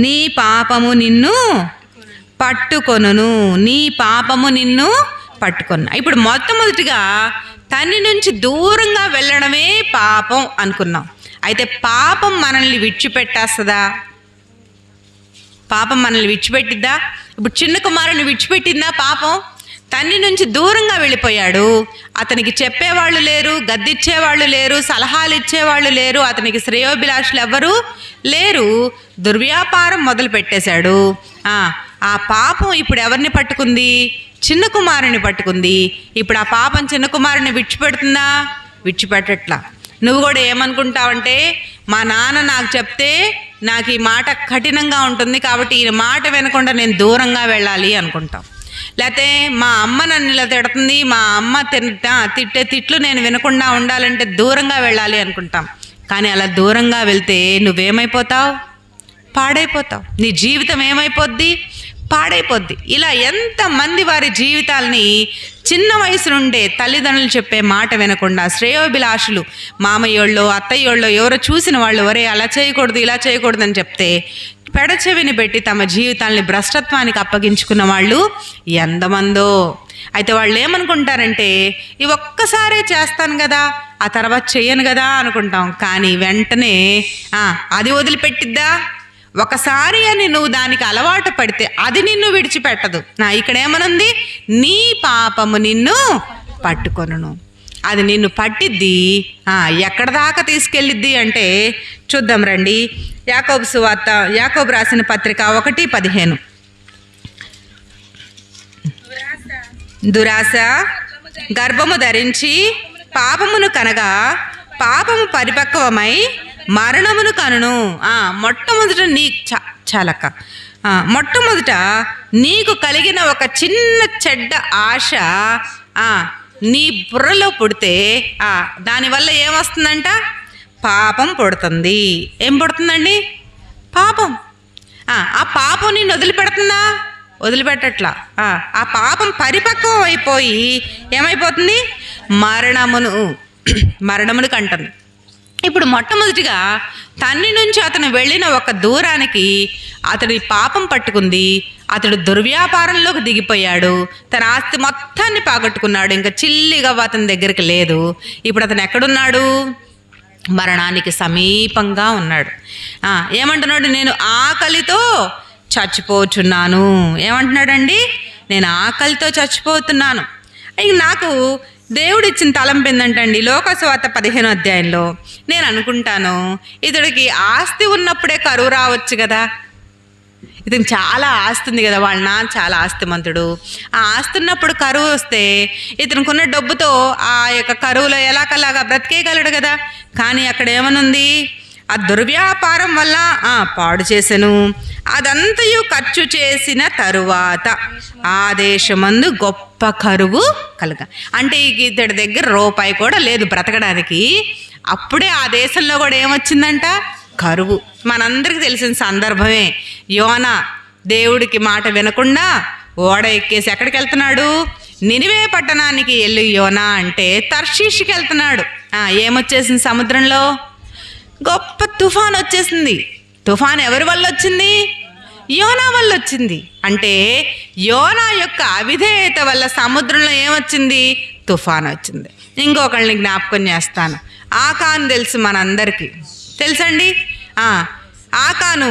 నీ పాపము నిన్ను పట్టుకొనును, నీ పాపము నిన్ను పట్టుకొను. ఇప్పుడు మొట్టమొదటిగా తండ్రి నుంచి దూరంగా వెళ్ళడమే పాపం అనుకున్నాం. అయితే పాపం మనల్ని విడిచిపెట్టేస్తుందా? పాపం మనల్ని విడిచిపెట్టిద్దా? ఇప్పుడు చిన్న కుమారుని విడిచిపెట్టిందా పాపం? తండ్రి నుంచి దూరంగా వెళ్ళిపోయాడు. అతనికి చెప్పేవాళ్ళు లేరు, గద్దిచ్చేవాళ్ళు లేరు, సలహాలు ఇచ్చేవాళ్ళు లేరు, అతనికి శ్రేయోభిలాషులు ఎవ్వరూ లేరు. దుర్వ్యాపారం మొదలు పెట్టేశాడు. ఆ పాపం ఇప్పుడు ఎవరిని పట్టుకుంది? చిన్న కుమారుని పట్టుకుంది. ఇప్పుడు ఆ పాపం చిన్న కుమారుని విడిచిపెడుతుందా? విడిచిపెట్టట్లా. నువ్వు కూడా ఏమనుకుంటావంటే, మా నాన్న నాకు చెప్తే నాకు ఈ మాట కఠినంగా ఉంటుంది కాబట్టి ఈ మాట వినకుండా నేను దూరంగా వెళ్ళాలి అనుకుంటాం. లేకపోతే మా అమ్మ నన్ను ఇలా తిడుతుంది, మా అమ్మ తిట్టే తిట్లు నేను వినకుండా ఉండాలంటే దూరంగా వెళ్ళాలి అనుకుంటాం. కానీ అలా దూరంగా వెళ్తే నువ్వేమైపోతావు? పాడైపోతావు. నీ జీవితం ఏమైపోద్ది? పాడైపోద్ది. ఇలా ఎంతమంది వారి జీవితాలని చిన్న వయసు నుండే తల్లిదండ్రులు చెప్పే మాట వినకుండా శ్రేయోభిలాషులు, మామయ్యోళ్ళు, అత్తయ్యోళ్ళు, ఎవరో చూసిన వాళ్ళు ఒరే అలా చేయకూడదు ఇలా చేయకూడదు అని చెప్తే పెడచెవిని పెట్టి తమ జీవితాలని భ్రష్టత్వానికి అప్పగించుకున్న వాళ్ళు ఎంతమందో. అయితే వాళ్ళు ఏమనుకుంటారంటే, ఇవి ఒక్కసారే చేస్తాను కదా, ఆ తర్వాత చెయ్యను కదా అనుకుంటాం. కానీ వెంటనే అది వదిలిపెట్టిద్దా? ఒకసారి అని నువ్వు దానికి అలవాటు పడితే అది నిన్ను విడిచిపెట్టదు. ఇక్కడ ఏమనుంది? నీ పాపము నిన్ను పట్టుకొనును. అది నిన్ను పట్టిద్ది. ఎక్కడ దాకా తీసుకెళ్ళిద్ది అంటే చూద్దాం రండి. యాకోబు సువార్త, యాకోబు రాసిన పత్రిక 1:15. దురాశ గర్భము ధరించి పాపమును కనగా పాపము పరిపక్వమై మరణమును కనును. మొట్టమొదట మొట్టమొదట నీకు కలిగిన ఒక చిన్న చెడ్డ ఆశ నీ బుర్రలో పుడితే దానివల్ల ఏమొస్తుందంట? పాపం పుడుతుంది. ఏం పుడుతుందండి? పాపం. ఆ పాపం నిన్ను వదిలిపెడుతుందా? వదిలిపెట్టట్లా. ఆ పాపం పరిపక్వం అయిపోయి ఏమైపోతుంది? మరణమును కంటుంది. ఇప్పుడు మొట్టమొదటిగా తండ్రి నుంచి అతను వెళ్ళిన ఒక దూరానికి అతడి పాపం పట్టుకుంది. అతడు దుర్వ్యాపారంలోకి దిగిపోయాడు. తన ఆస్తి మొత్తాన్ని పోగొట్టుకున్నాడు. ఇంకా చిల్లిగా అతని దగ్గరికి లేదు. ఇప్పుడు అతను ఎక్కడున్నాడు? మరణానికి సమీపంగా ఉన్నాడు. ఏమంటున్నాడు? నేను ఆకలితో చచ్చిపోతున్నాను. ఏమంటున్నాడండి? నేను ఆకలితో చచ్చిపోతున్నాను. నాకు దేవుడు ఇచ్చిన తలంపు ఏంటంటండి, లోకసువార్త 15వ అధ్యాయంలో నేను అనుకుంటాను, ఇతడికి ఆస్తి ఉన్నప్పుడే కరువు రావచ్చు కదా. ఇతను చాలా ఆస్తి ఉంది కదా, వాళ్ళ నాన్న చాలా ఆస్తిమంతుడు. ఆ ఆస్తి ఉన్నప్పుడు కరువు వస్తే ఇతనికి ఉన్న డబ్బుతో ఆ యొక్క కరువులో ఎలాగలాగా బ్రతికేయగలడు కదా. కానీ అక్కడ ఏమనుంది? ఆ దుర్వ్యాపారం వల్ల పాడు చేసెను. అదంతయు ఖర్చు చేసిన తరువాత ఆ దేశమందు గొప్ప కరువు కలుగ. అంటే ఇతడి దగ్గర రూపాయి కూడా లేదు బ్రతకడానికి. అప్పుడే ఆ దేశంలో కూడా ఏమొచ్చిందంట? కరువు. మనందరికీ తెలిసిన సందర్భమే. యోనా దేవుడికి మాట వినకుండా ఓడ ఎక్కేసి ఎక్కడికి వెళ్తున్నాడు? నినివే పట్టణానికి వెళ్ళి యోనా అంటే తర్షీషుకి వెళ్తున్నాడు. ఏమొచ్చేసింది సముద్రంలో? గొప్ప తుఫాన్ వచ్చేసింది. తుఫాన్ ఎవరి వల్ల వచ్చింది? యోనా వల్ల వచ్చింది. అంటే యోనా యొక్క అవిధేయత వల్ల సముద్రంలో ఏమొచ్చింది? తుఫాన్ వచ్చింది. ఇంకొకళ్ళని జ్ఞాపకం చేస్తాను. ఆకాను తెలుసు, మనందరికీ తెలుసండి. ఆకాను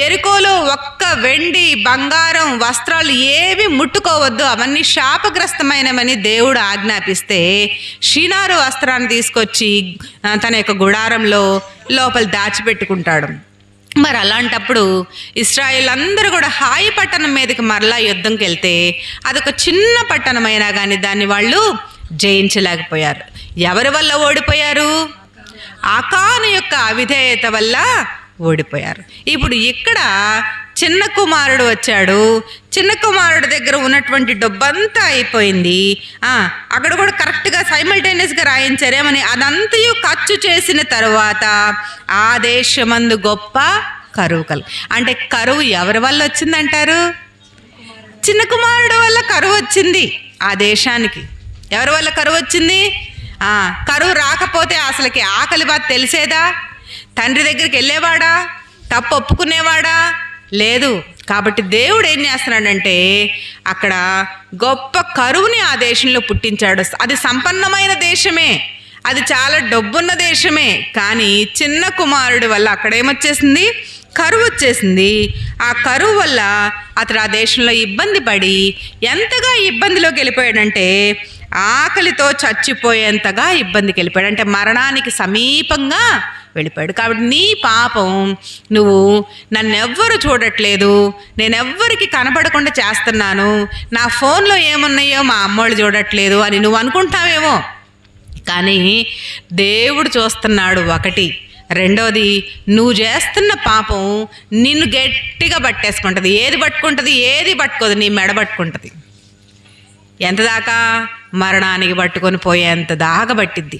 ఎరికోలో ఒక్క వెండి బంగారం వస్త్రాలు ఏవి ముట్టుకోవద్దు, అవన్నీ శాపగ్రస్తమైనవని దేవుడు ఆజ్ఞాపిస్తే షీనారు వస్త్రాన్ని తీసుకొచ్చి తన యొక్క గుడారంలో లోపల దాచిపెట్టుకుంటాడు. మరి అలాంటప్పుడు ఇశ్రాయేల్ అందరూ కూడా హాయి పట్టణం మీదకి మరలా యుద్ధంకి వెళ్తే అదొక చిన్న పట్టణమైనా కానీ దాన్ని వాళ్ళు జయించలేకపోయారు. ఎవరి వల్ల ఓడిపోయారు? ఆకాను యొక్క అవిధేయత వల్ల ఓడిపోయారు. ఇప్పుడు ఇక్కడ చిన్న కుమారుడు వచ్చాడు. చిన్న కుమారుడు దగ్గర ఉన్నటువంటి డబ్బంతా అయిపోయింది. అక్కడ కూడా కరెక్ట్గా సైమల్టేనియస్గా రాయించారేమని అదంతయు ఖర్చు చేసిన తరువాత ఆ దేశమందు గొప్ప కరువు అంటే కరువు ఎవరి వల్ల వచ్చిందంటారు? చిన్న కుమారుడు వల్ల కరువు వచ్చింది ఆ దేశానికి. ఎవరి వల్ల కరువు వచ్చింది? కరువు రాకపోతే అసలుకి ఆకలి బాధ తెలిసేదా? తండ్రి దగ్గరికి వెళ్ళేవాడా? తప్పు ఒప్పుకునేవాడా? లేదు. కాబట్టి దేవుడు ఏం చేస్తున్నాడంటే అక్కడ గొప్ప కరువుని ఆ దేశంలో పుట్టించాడు. అది సంపన్నమైన దేశమే, అది చాలా డబ్బున్న దేశమే, కానీ చిన్న కుమారుడి వల్ల అక్కడ ఏమొచ్చేసింది? కరువు వచ్చేసింది. ఆ కరువు వల్ల అతడు ఆ దేశంలో ఇబ్బంది పడి ఎంతగా ఇబ్బందిలోకి వెళ్ళిపోయాడంటే ఆకలితో చచ్చిపోయేంతగా ఇబ్బందికి వెళ్ళిపోయాడు. అంటే మరణానికి సమీపంగా వెళ్ళిపోయాడు. కాబట్టి నీ పాపం, నువ్వు నన్నెవ్వరు చూడట్లేదు, నేనెవ్వరికి కనబడకుండా చేస్తున్నాను, నా ఫోన్లో ఏమున్నాయో మా అమ్మోళ్ళు చూడట్లేదు అని నువ్వు అనుకుంటావేమో, కానీ దేవుడు చూస్తున్నాడు. ఒకటి. రెండోది, నువ్వు చేస్తున్న పాపం నిన్ను గట్టిగా పట్టేసుకుంటుంది. ఏది పట్టుకుంటుంది? ఏది పట్టుకోదు, నీ మెడ పట్టుకుంటుంది. ఎంత దాకా? మరణానికి పట్టుకొని పోయేంత దాకా పట్టిద్ది.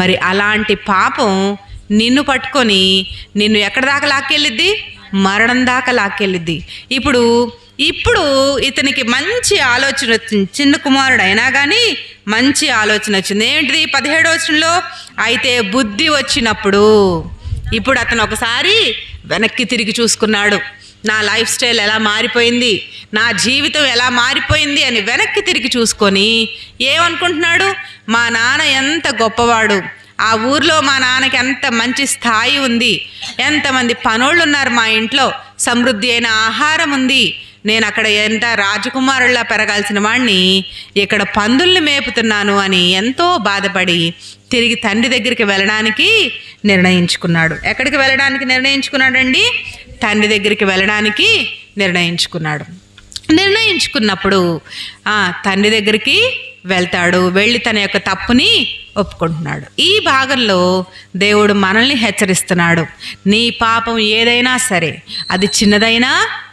మరి అలాంటి పాపం నిన్ను పట్టుకొని నిన్ను ఎక్కడ దాకా లాక్కెళ్ళిద్ది? మరణం దాకా లాక్కెళ్ళిద్ది. ఇప్పుడు ఇతనికి మంచి ఆలోచన వచ్చింది. చిన్న కుమారుడు అయినా కానీ మంచి ఆలోచన వచ్చింది. ఏంటిది? 17వ వచనంలో, అయితే బుద్ధి వచ్చినప్పుడు, ఇప్పుడు అతను ఒకసారి వెనక్కి తిరిగి చూసుకున్నాడు. నా లైఫ్ స్టైల్ ఎలా మారిపోయింది, నా జీవితం ఎలా మారిపోయింది అని వెనక్కి తిరిగి చూసుకొని ఏమనుకుంటున్నాడు? మా నాన్న ఎంత గొప్పవాడు, ఆ ఊర్లో మా నాన్నకి ఎంత మంచి స్థాయి ఉంది, ఎంతమంది పనోళ్ళు ఉన్నారు మా ఇంట్లో, సమృద్ధి అయిన ఆహారం ఉంది, నేను అక్కడ ఎంత రాజకుమారుల్లా పెరగాల్సిన వాడిని ఇక్కడ పందుల్ని మేపుతున్నాను అని ఎంతో బాధపడి తిరిగి తండ్రి దగ్గరికి వెళ్ళడానికి నిర్ణయించుకున్నాడు. ఎక్కడికి వెళ్ళడానికి నిర్ణయించుకున్నాడండి? తండ్రి దగ్గరికి వెళ్ళడానికి నిర్ణయించుకున్నప్పుడు తండ్రి దగ్గరికి వెళ్తాడు. వెళ్ళి తన యొక్క తప్పుని ఒప్పుకుంటున్నాడు. ఈ భాగంలో దేవుడు మనల్ని హెచ్చరిస్తున్నాడు. నీ పాపం ఏదైనా సరే, అది చిన్నదైనా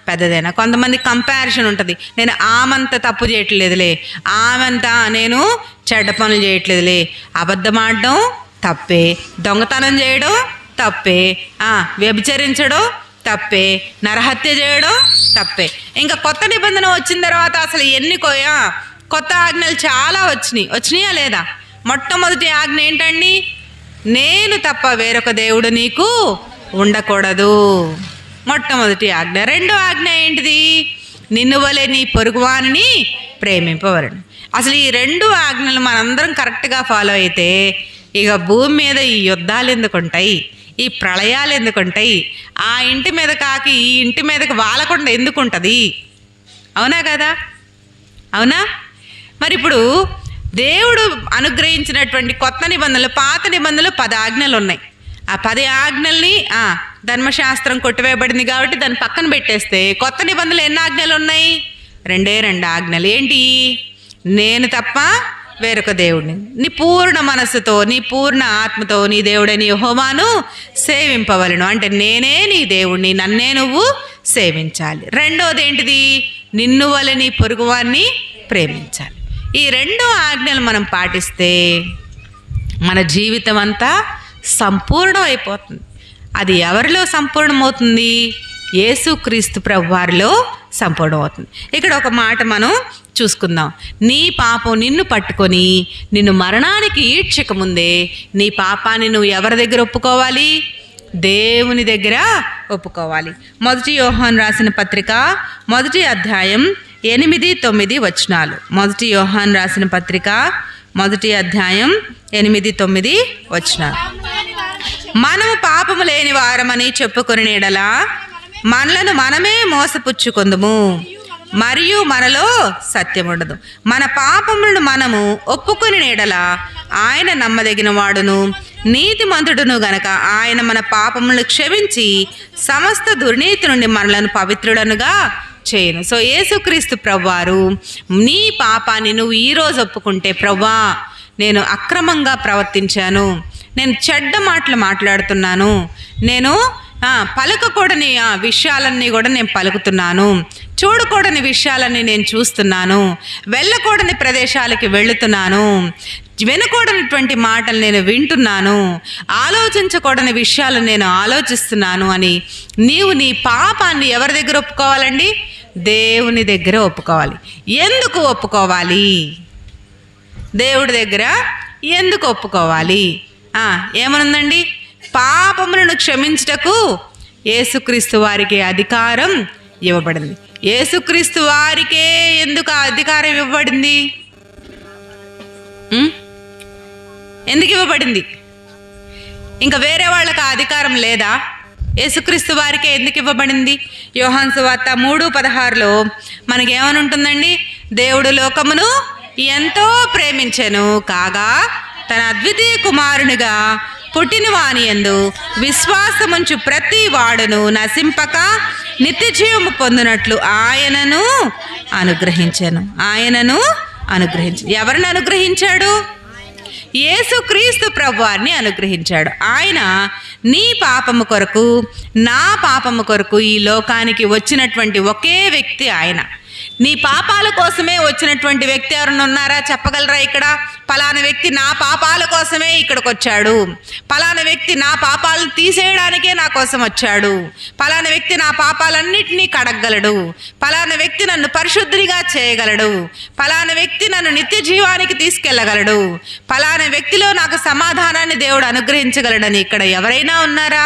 పెద్దదైనా. కొంతమంది కంపారిజన్ ఉంటుంది. నేను ఆమంత తప్పు చేయట్లేదులే, ఆమంతా నేను చెడ్డ పనులు చేయట్లేదులే. అబద్ధం ఆడడం తప్పే, దొంగతనం చేయడం తప్పే, వ్యభిచరించడం తప్పే, నరహత్య చేయడం తప్పే. ఇంకా కొత్త నిబంధన వచ్చిన తర్వాత అసలు కొత్త ఆజ్ఞలు చాలా వచ్చినాయా లేదా? మొట్టమొదటి ఆజ్ఞ ఏంటండి? నేను తప్ప వేరొక దేవుడు నీకు ఉండకూడదు. మొట్టమొదటి ఆజ్ఞ. రెండో ఆజ్ఞ ఏంటిది? నిన్ను వలె నీ పొరుగువానిని ప్రేమింపవలను. అసలు ఈ రెండు ఆజ్ఞలు మనందరం కరెక్ట్గా ఫాలో అయితే ఇక భూమి మీద ఈ యుద్ధాలు ఎందుకుంటాయి, ఈ ప్రళయాలు ఎందుకుంటాయి, ఆ ఇంటి మీద కాకి ఈ ఇంటి మీదకి వాలకుండా ఎందుకుంటుంది? అవునా కదా? అవునా? మరి ఇప్పుడు దేవుడు అనుగ్రహించినటువంటి కొత్త నిబంధనలు, పాత నిబంధనలు 10 ఆజ్ఞలు ఉన్నాయి. ఆ 10 ఆజ్ఞల్ని ధర్మశాస్త్రం కొట్టివేయబడింది కాబట్టి దాన్ని పక్కన పెట్టేస్తే కొత్త నిబంధనలు ఎన్ని ఆజ్ఞలు ఉన్నాయి? 2 ఆజ్ఞలు. ఏంటి? నేను తప్ప వేరొక దేవుడిని నీ పూర్ణ మనస్సుతో, నీ పూర్ణ ఆత్మతో నీ దేవుడని యెహోవాను సేవింపవలను. అంటే నేనే నీ దేవుడిని, నన్నే నువ్వు సేవించాలి. రెండోది ఏంటిది? నిన్ను వలె నీ పొరుగువాన్ని ప్రేమించాలి. ఈ 2 ఆజ్ఞలు మనం పాటిస్తే మన జీవితం అంతా సంపూర్ణం అయిపోతుంది. అది ఎవరిలో సంపూర్ణమవుతుంది? యేసుక్రీస్తు ప్రభువారిలో సంపూర్ణమవుతుంది. ఇక్కడ ఒక మాట మనం చూసుకుందాం. నీ పాపం నిన్ను పట్టుకొని నిన్ను మరణానికి ఈడ్చక ముందే నీ పాపాన్ని నువ్వు ఎవరి దగ్గర ఒప్పుకోవాలి? దేవుని దగ్గర ఒప్పుకోవాలి. 1 యోహాను రాసిన పత్రిక 1వ అధ్యాయం 8-9 వచనాలు. 1 యోహాను రాసిన పత్రిక 1వ అధ్యాయం 8-9 వచనాలు. మనము పాపము లేని వారమని చెప్పుకొని ఎడల మనలను మనమే మోసపుచ్చుకొందుము, మరియు మనలో సత్యముండదు. మన పాపములను మనము ఒప్పుకొని ఎడల ఆయన నమ్మదగిన వాడును నీతిమంతుడును గనక ఆయన మన పాపములను క్షమించి సమస్త దుర్నీతి నుండి మనలను పవిత్రుడనుగా చేయను. సో యేసుక్రీస్తు ప్రభువారు నీ పాపాన్ని నువ్వు ఈరోజు ఒప్పుకుంటే, ప్రభువా నేను అక్రమంగా ప్రవర్తించాను, నేను చెడ్డ మాటలు మాట్లాడుతున్నాను, నేను పలకకూడని విషయాలన్నీ కూడా నేను పలుకుతున్నాను, చూడకూడని విషయాలన్నీ నేను చూస్తున్నాను, వెళ్ళకూడని ప్రదేశాలకి వెళుతున్నాను, వినకూడనటువంటి మాటలు నేను వింటున్నాను, ఆలోచించకూడని విషయాలు నేను ఆలోచిస్తున్నాను అని నీవు నీ పాపాన్ని ఎవరి దగ్గర ఒప్పుకోవాలండి? దేవుని దగ్గర ఒప్పుకోవాలి. ఎందుకు ఒప్పుకోవాలి? దేవుడి దగ్గర ఎందుకు ఒప్పుకోవాలి? ఏమనుందండి? పాపములను క్షమించుటకు యేసుక్రీస్తు వారికి అధికారం ఇవ్వబడింది. యేసుక్రీస్తు వారికే ఎందుకు అధికారం ఇవ్వబడింది? ఎందుకు ఇవ్వబడింది? ఇంకా వేరే వాళ్ళకి ఆ అధికారం లేదా? యేసుక్రీస్తు వారికే ఎందుకు ఇవ్వబడింది? యోహాను సువార్త 3:16లో మనకేమని ఉంటుందండి? దేవుడు లోకమును ఎంతో ప్రేమించెను కాగా తన అద్వితీయ కుమారునిగా పుట్టిన వాని యందు విశ్వాసముంచు ప్రతి వాడును నశింపక నిత్య జీవము పొందినట్లు ఆయనను అనుగ్రహించాను. ఎవరిని అనుగ్రహించాడు? యేసుక్రీస్తు ప్రభువారిని అనుగ్రహించాడు. ఆయన నీ పాపము కొరకు, నా పాపము కొరకు ఈ లోకానికి వచ్చినటువంటి ఒకే వ్యక్తి ఆయన. నీ పాపాల కోసమే వచ్చినటువంటి వ్యక్తి ఎవరైనా ఉన్నారా? చెప్పగలరా? ఇక్కడ పలానా వ్యక్తి నా పాపాల కోసమే ఇక్కడికి వచ్చాడు, పలానా వ్యక్తి నా పాపాలను తీసేయడానికే నా కోసం వచ్చాడు, పలానా వ్యక్తి నా పాపాలన్నిటినీ కడగలడు, పలానా వ్యక్తి నన్ను పరిశుద్ధిగా చేయగలడు, పలానా వ్యక్తి నన్ను నిత్య జీవానికి తీసుకెళ్ళగలడు, పలానా వ్యక్తిలో నాకు సమాధానాన్ని దేవుడు అనుగ్రహించగలడని ఇక్కడ ఎవరైనా ఉన్నారా?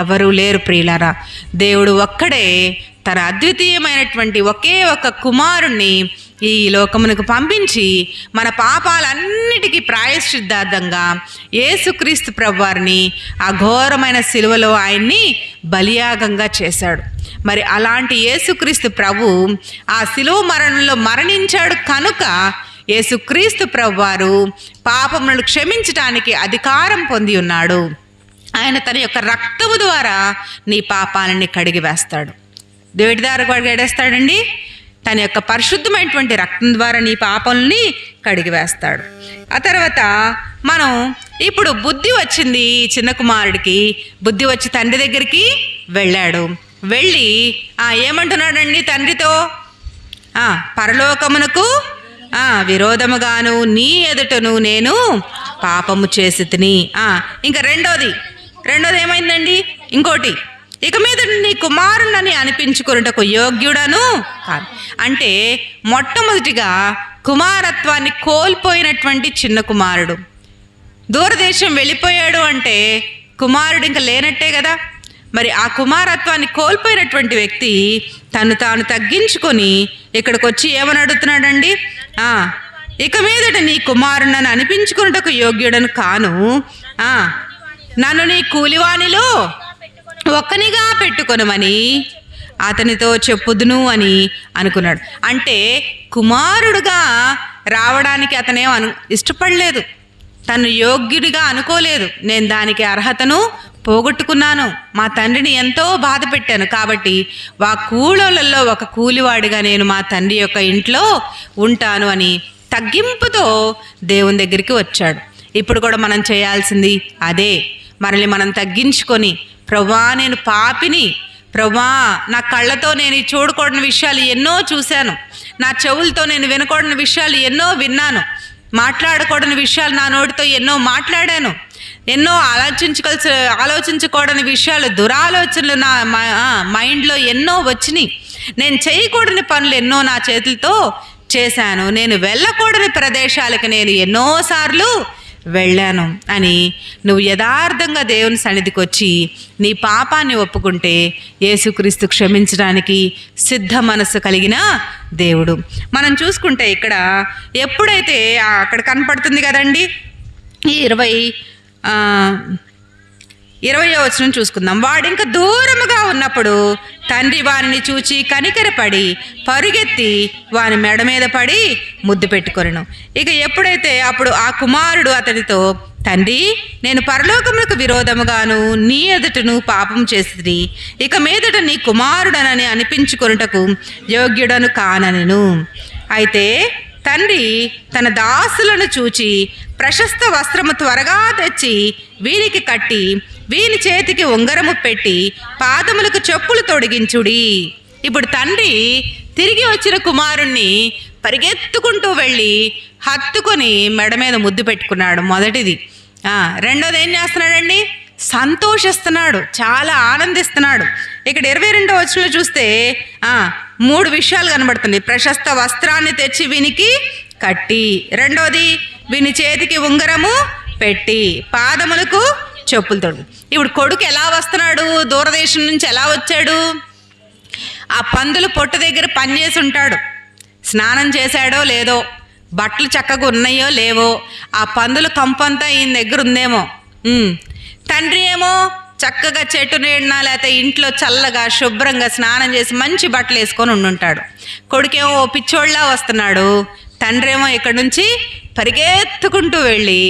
ఎవరూ లేరు ప్రియులారా. దేవుడు ఒక్కడే తన అద్వితీయమైనటువంటి ఒకే ఒక కుమారుణ్ణి ఈ లోకమునకు పంపించి మన పాపాలన్నిటికీ ప్రాయశ్చిత్తార్థంగా యేసుక్రీస్తు ప్రభువారిని ఆ ఘోరమైన సిలువలో ఆయన్ని బలియాగంగా చేశాడు. మరి అలాంటి యేసుక్రీస్తు ప్రభు ఆ సిలువ మరణంలో మరణించాడు కనుక యేసుక్రీస్తు ప్రభువారు పాపములను క్షమించటానికి అధికారం పొంది ఉన్నాడు. ఆయన తన యొక్క రక్తము ద్వారా నీ పాపాలని కడిగి వేస్తాడు. దేవుడి ద్వారా కడిగేస్తాడండి. తన యొక్క పరిశుద్ధమైనటువంటి రక్తం ద్వారా నీ పాపల్ని కడిగి వేస్తాడు. ఆ తర్వాత మనం ఇప్పుడు బుద్ధి వచ్చింది చిన్న కుమారుడికి. బుద్ధి వచ్చి తండ్రి దగ్గరికి వెళ్ళాడు. వెళ్ళి ఏమంటున్నాడండి తండ్రితో? పరలోకమునకు విరోధముగాను నీ ఎదుటను నేను పాపము చేసి తిని. ఇంకా రెండోది ఏమైందండి? ఇంకోటి, ఇక మీద నీ కుమారుణ్ణని అనిపించుకున్నటకు యోగ్యుడను కాదు. అంటే మొట్టమొదటిగా కుమారత్వాన్ని కోల్పోయినటువంటి చిన్న కుమారుడు దూరదేశం వెళ్ళిపోయాడు అంటే కుమారుడు ఇంకా లేనట్టే కదా. మరి ఆ కుమారత్వాన్ని కోల్పోయినటువంటి వ్యక్తి తను తాను తగ్గించుకొని ఇక్కడికి వచ్చి ఏమని అడుగుతున్నాడండి? ఇక మీదట నీ కుమారుణ్ణని అనిపించుకున్నటకు యోగ్యుడను కాను, నన్ను నీ కూలివానిలో ఒక్కనిగా పెట్టుకొనమని అతనితో చెప్పుదును అని అనుకున్నాడు. అంటే కుమారుడుగా రావడానికి అతనేం ఇష్టపడలేదు, తను యోగ్యుడిగా అనుకోలేదు. నేను దానికి అర్హతను పోగొట్టుకున్నాను, మా తండ్రిని ఎంతో బాధ పెట్టాను, కాబట్టి కూలోళ్ళల్లో ఒక కూలివాడిగా నేను మా తండ్రి యొక్క ఇంట్లో ఉంటాను అని తగ్గింపుతో దేవుని దగ్గరికి వచ్చాడు. ఇప్పుడు కూడా మనం చేయాల్సింది అదే. మనల్ని మనం తగ్గించుకొని, ప్రభా నేను పాపిని, ప్రభా నా కళ్ళతో నేను చూడకూడని విషయాలు ఎన్నో చూశాను, నా చెవులతో నేను వినకూడని విషయాలు ఎన్నో విన్నాను, మాట్లాడకూడని విషయాలు నా నోటితో ఎన్నో మాట్లాడాను, ఎన్నో ఆలోచించకూడని విషయాలు, దురాలోచనలు నా మైండ్లో ఎన్నో వచ్చినాయి, నేను చేయకూడని పనులు ఎన్నో నా చేతులతో చేశాను, నేను వెళ్ళకూడని ప్రదేశాలకు నేను ఎన్నోసార్లు వెళ్ళాను అని నువ్వు యథార్థంగా దేవుని సన్నిధికి వచ్చి నీ పాపాన్ని ఒప్పుకుంటే యేసుక్రీస్తు క్షమించడానికి సిద్ధ మనస్సు కలిగిన దేవుడు. మనం చూసుకుంటే ఇక్కడ ఎప్పుడైతే అక్కడ కనపడుతుంది కదండి, ఈ 20వ వచనం చూసుకుందాం. వాడింకా దూరముగా ఉన్నప్పుడు తండ్రి వారిని చూచి కనికరపడి పరుగెత్తి వాని మెడ మీద పడి ముద్దు పెట్టుకొనెను. ఇక ఎప్పుడైతే అప్పుడు ఆ కుమారుడు అతనితో, తండ్రి నేను పరలోకములకు విరోధముగాను నీ ఎదుటను పాపం చేసిరి, ఇక మీదట నీ కుమారుడనని అనిపించుకొనుటకు యోగ్యుడను కాననెను. అయితే తండ్రి తన దాసులను చూచి ప్రశస్త వస్త్రము త్వరగా తెచ్చి వీరికి కట్టి వీని చేతికి ఉంగరము పెట్టి పాదములకు చెప్పులు తొడిగించుడి. ఇప్పుడు తండ్రి తిరిగి వచ్చిన కుమారుణ్ణి పరిగెత్తుకుంటూ వెళ్ళి హత్తుకొని మెడ మీద ముద్దు పెట్టుకున్నాడు. మొదటిది. రెండోది ఏం చేస్తున్నాడండి? సంతోషిస్తున్నాడు, చాలా ఆనందిస్తున్నాడు. ఇక్కడ 22వ వచనంలో చూస్తే 3 విషయాలు కనబడుతుంది. ప్రశస్త వస్త్రాన్ని తెచ్చి వీనికి కట్టి, రెండోది వీని చేతికి ఉంగరము పెట్టి, పాదములకు చెప్పులు తొడు. ఇప్పుడు కొడుకు ఎలా వస్తున్నాడు? దూరదేశం నుంచి ఎలా వచ్చాడు? ఆ పందులు పొట్టు దగ్గర పనిచేసి ఉంటాడు. స్నానం చేశాడో లేదో, బట్టలు చక్కగా ఉన్నాయో లేవో, ఆ పందుల కంపంతా ఈయన దగ్గర ఉందేమో. తండ్రి ఏమో చక్కగా చెట్టు నీడన లేకపోతే ఇంట్లో చల్లగా శుభ్రంగా స్నానం చేసి మంచి బట్టలు వేసుకొని ఉండుంటాడు. కొడుకేమో ఓ పిచ్చోళ్ళ వస్తున్నాడు. తండ్రి ఏమో ఇక్కడి నుంచి పరిగెత్తుకుంటూ వెళ్ళి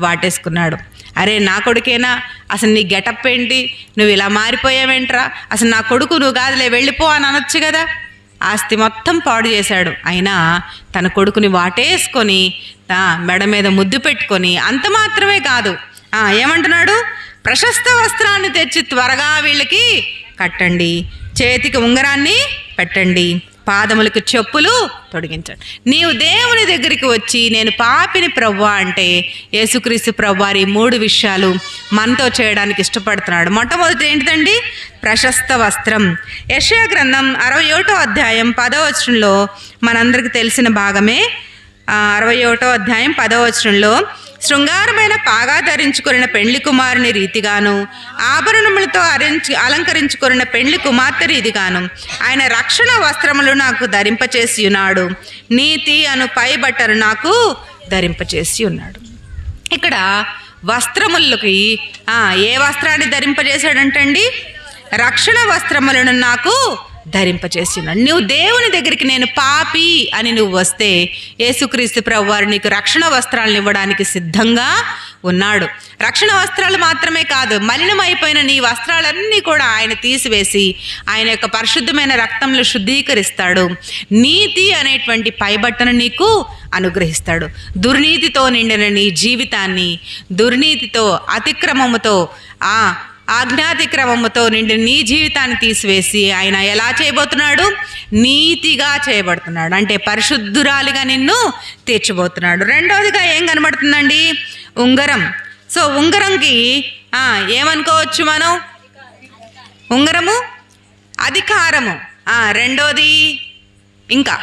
వాటేసుకున్నాడు. అరే నా కొడుకేనా? అసలు నీ గెటప్ ఏంటి? నువ్వు ఇలా మారిపోయావేంట్రా? అసలు నా కొడుకు నువ్వు కాదులే, వెళ్ళిపో అని అనొచ్చు కదా. ఆస్తి మొత్తం పాడు చేశాడు. అయినా తన కొడుకుని వాటేసుకొని మెడ మీద ముద్దు పెట్టుకొని, అంత మాత్రమే కాదు, ఏమంటున్నాడు? ప్రశస్త వస్త్రాన్ని తెచ్చి త్వరగా వీళ్ళకి కట్టండి, చేతికి ఉంగరాన్ని పెట్టండి, పాదములకు చెప్పులు తొడిగించండి. నీవు దేవుని దగ్గరికి వచ్చి నేను పాపిని ప్రభువా అంటే యేసుక్రీస్తు ప్రభువారి 3 విషయాలు మనతో చేయడానికి ఇష్టపడుతున్నాడు. మొట్టమొదటి ఏంటిదండి? ప్రశస్త వస్త్రం. యెషయా గ్రంథం 61వ అధ్యాయం 10వ వచనంలో మనందరికి తెలిసిన భాగమే. 61వ అధ్యాయం 10వ వచనంలో, శృంగారమైన పాగా ధరించుకొనిన పెండ్లి కుమారుని రీతిగాను, ఆభరణములతో అలంకరించుకొనిన పెండ్లి కుమార్తె రీతిగాను ఆయన రక్షణ వస్త్రములు నాకు ధరింపచేసి ఉన్నాడు, నీతి అను పై బట్టను నాకు ధరింపచేసి ఉన్నాడు. ఇక్కడ వస్త్రములకి ఏ వస్త్రాన్ని ధరింపజేశాడంటండి? రక్షణ వస్త్రములను నాకు ధరింపచేసి ఉన్నాడు. నువ్వు దేవుని దగ్గరికి నేను పాపి అని నువ్వు వస్తే యేసుక్రీస్తు ప్రభువారు నీకు రక్షణ వస్త్రాలను ఇవ్వడానికి సిద్ధంగా ఉన్నాడు. రక్షణ వస్త్రాలు మాత్రమే కాదు, మలినమైపోయిన నీ వస్త్రాలన్నీ కూడా ఆయన తీసివేసి ఆయన యొక్క పరిశుద్ధమైన రక్తంలో శుద్ధీకరిస్తాడు. నీతి అనేటువంటి పైబట్టను నీకు అనుగ్రహిస్తాడు. దుర్నీతితో నిండిన నీ జీవితాన్ని, దుర్నీతితో అతిక్రమముతో ఆజ్ఞాతిక్రమముతో నిండి నీ జీవితాన్ని తీసివేసి ఆయన ఎలా చేయబోతున్నాడు? నీతిగా చేయబడుతున్నాడు. అంటే పరిశుద్ధురాలిగా నిన్ను తీర్చబోతున్నాడు. రెండవదిగా ఏం కనబడుతుందండి? ఉంగరం. సో ఉంగరంకి ఏమనుకోవచ్చు మనం? ఉంగరము అధికారము. రెండోది ఇంకా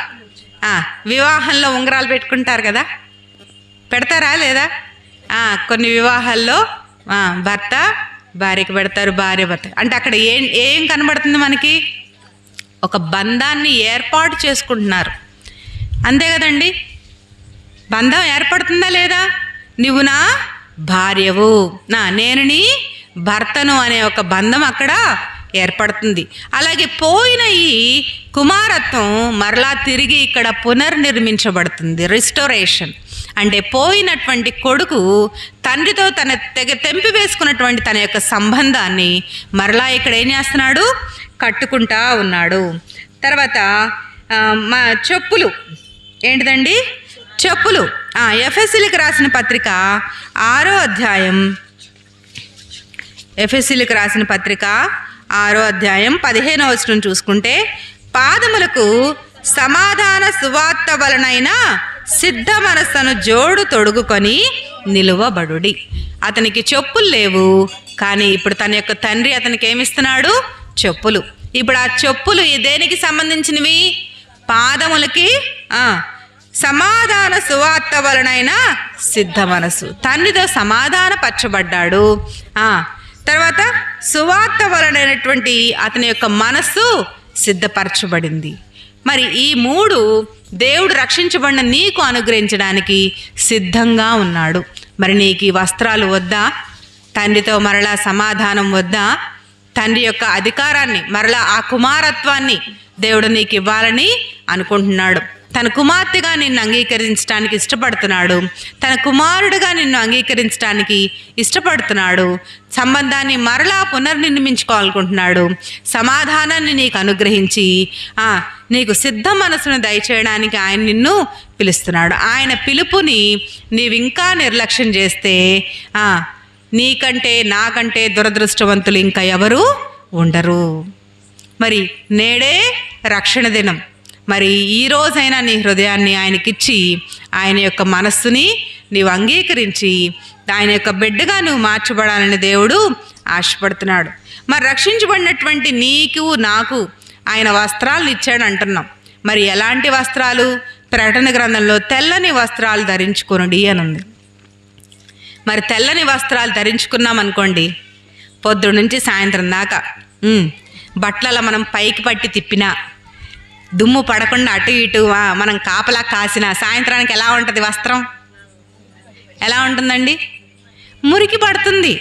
వివాహంలో ఉంగరాలు పెట్టుకుంటారు కదా, పెడతారా లేదా? కొన్ని వివాహాల్లో భర్త భార్యకి పెడతారు, భార్య భర్త. అంటే అక్కడ ఏం కనబడుతుంది మనకి? ఒక బంధాన్ని ఏర్పాటు చేసుకుంటున్నారు, అంతే కదండి. బంధం ఏర్పడుతుందా లేదా? నువ్వు నా భార్యవు, నేను నీ భర్తను అనే ఒక బంధం అక్కడ ఏర్పడుతుంది. అలాగే పోయిన ఈ కుమారత్వం మరలా తిరిగి ఇక్కడ పునర్నిర్మించబడుతుంది, రిస్టోరేషన్. అంటే పోయినటువంటి కొడుకు తండ్రితో తన తెంపి వేసుకున్నటువంటి తన యొక్క సంబంధాన్ని మరలా ఇక్కడ ఏం చేస్తున్నాడు? కట్టుకుంటా ఉన్నాడు. తర్వాత మా చెప్పులు ఏంటిదండి? చెప్పులు. ఎఫెసీలకు రాసిన పత్రిక 6వ అధ్యాయం, ఎఫెసీలకు రాసిన పత్రిక 6వ అధ్యాయం 15వ వచనం చూసుకుంటే, పాదములకు సమాధాన సువార్త వలనైన సిద్ధ మనస్సును జోడు తొడుగుకొని నిలువబడుడి. అతనికి చెప్పులు లేవు, కానీ ఇప్పుడు తన యొక్క తండ్రి అతనికి ఏమిస్తున్నాడు? చెప్పులు. ఇప్పుడు ఆ చెప్పులు దేనికి సంబంధించినవి? పాదములకి సమాధాన సువార్త వలనైన సిద్ధ మనసు. తండ్రితో సమాధాన పరచబడ్డాడు. తర్వాత సువార్త వలనైనటువంటి అతని యొక్క మనస్సు సిద్ధపరచబడింది. మరి ఈ 3 దేవుడు రక్షించబడిన నీకు అనుగ్రహించడానికి సిద్ధంగా ఉన్నాడు. మరి నీకు ఈ వస్త్రాలు వద్దా? తండ్రితో మరలా సమాధానం వద్దా? తండ్రి యొక్క అధికారాన్ని, మరలా ఆ కుమారత్వాన్ని దేవుడు నీకు ఇవ్వాలని అనుకుంటున్నాడు. తన కుమార్తెగా నిన్ను అంగీకరించడానికి ఇష్టపడుతున్నాడు. తన కుమారుడిగా నిన్ను అంగీకరించడానికి ఇష్టపడుతున్నాడు. సంబంధాన్ని మరలా పునర్నిర్మించుకోవాలనుకుంటున్నాడు. సమాధానాన్ని నీకు అనుగ్రహించి నీకు సిద్ధ మనసును దయచేయడానికి ఆయన నిన్ను పిలుస్తున్నాడు. ఆయన పిలుపుని నీవింకా నిర్లక్ష్యం చేస్తే నీకంటే నాకంటే దురదృష్టవంతులు ఇంకా ఎవరు ఉండరు. మరి నేడే రక్షణ దినం. మరి ఈ రోజైనా నీ హృదయాన్ని ఆయనకిచ్చి ఆయన యొక్క మనస్సుని నీవు అంగీకరించి ఆయన యొక్క బిడ్డగా నువ్వు మార్చబడాలని దేవుడు ఆశపడుతున్నాడు. మరి రక్షించబడినటువంటి నీకు నాకు ఆయన వస్త్రాలను ఇచ్చాడు అంటున్నాం. మరి ఎలాంటి వస్త్రాలు? ప్రకటన గ్రంథంలో తెల్లని వస్త్రాలు ధరించుకొనుడి అని ఉంది. మరి తెల్లని వస్త్రాలు ధరించుకున్నాం అనుకోండి, పొద్దున్న నుంచి సాయంత్రం దాకా బట్టల మనం పైకి పట్టి తిప్పినా, దుమ్ము పడకుండా అటు ఇటు మనం కాపలా కాసిన సాయంత్రానికి ఎలా ఉంటుంది వస్త్రం? ఎలా ఉంటుందండి? మురికి పడుతుంది.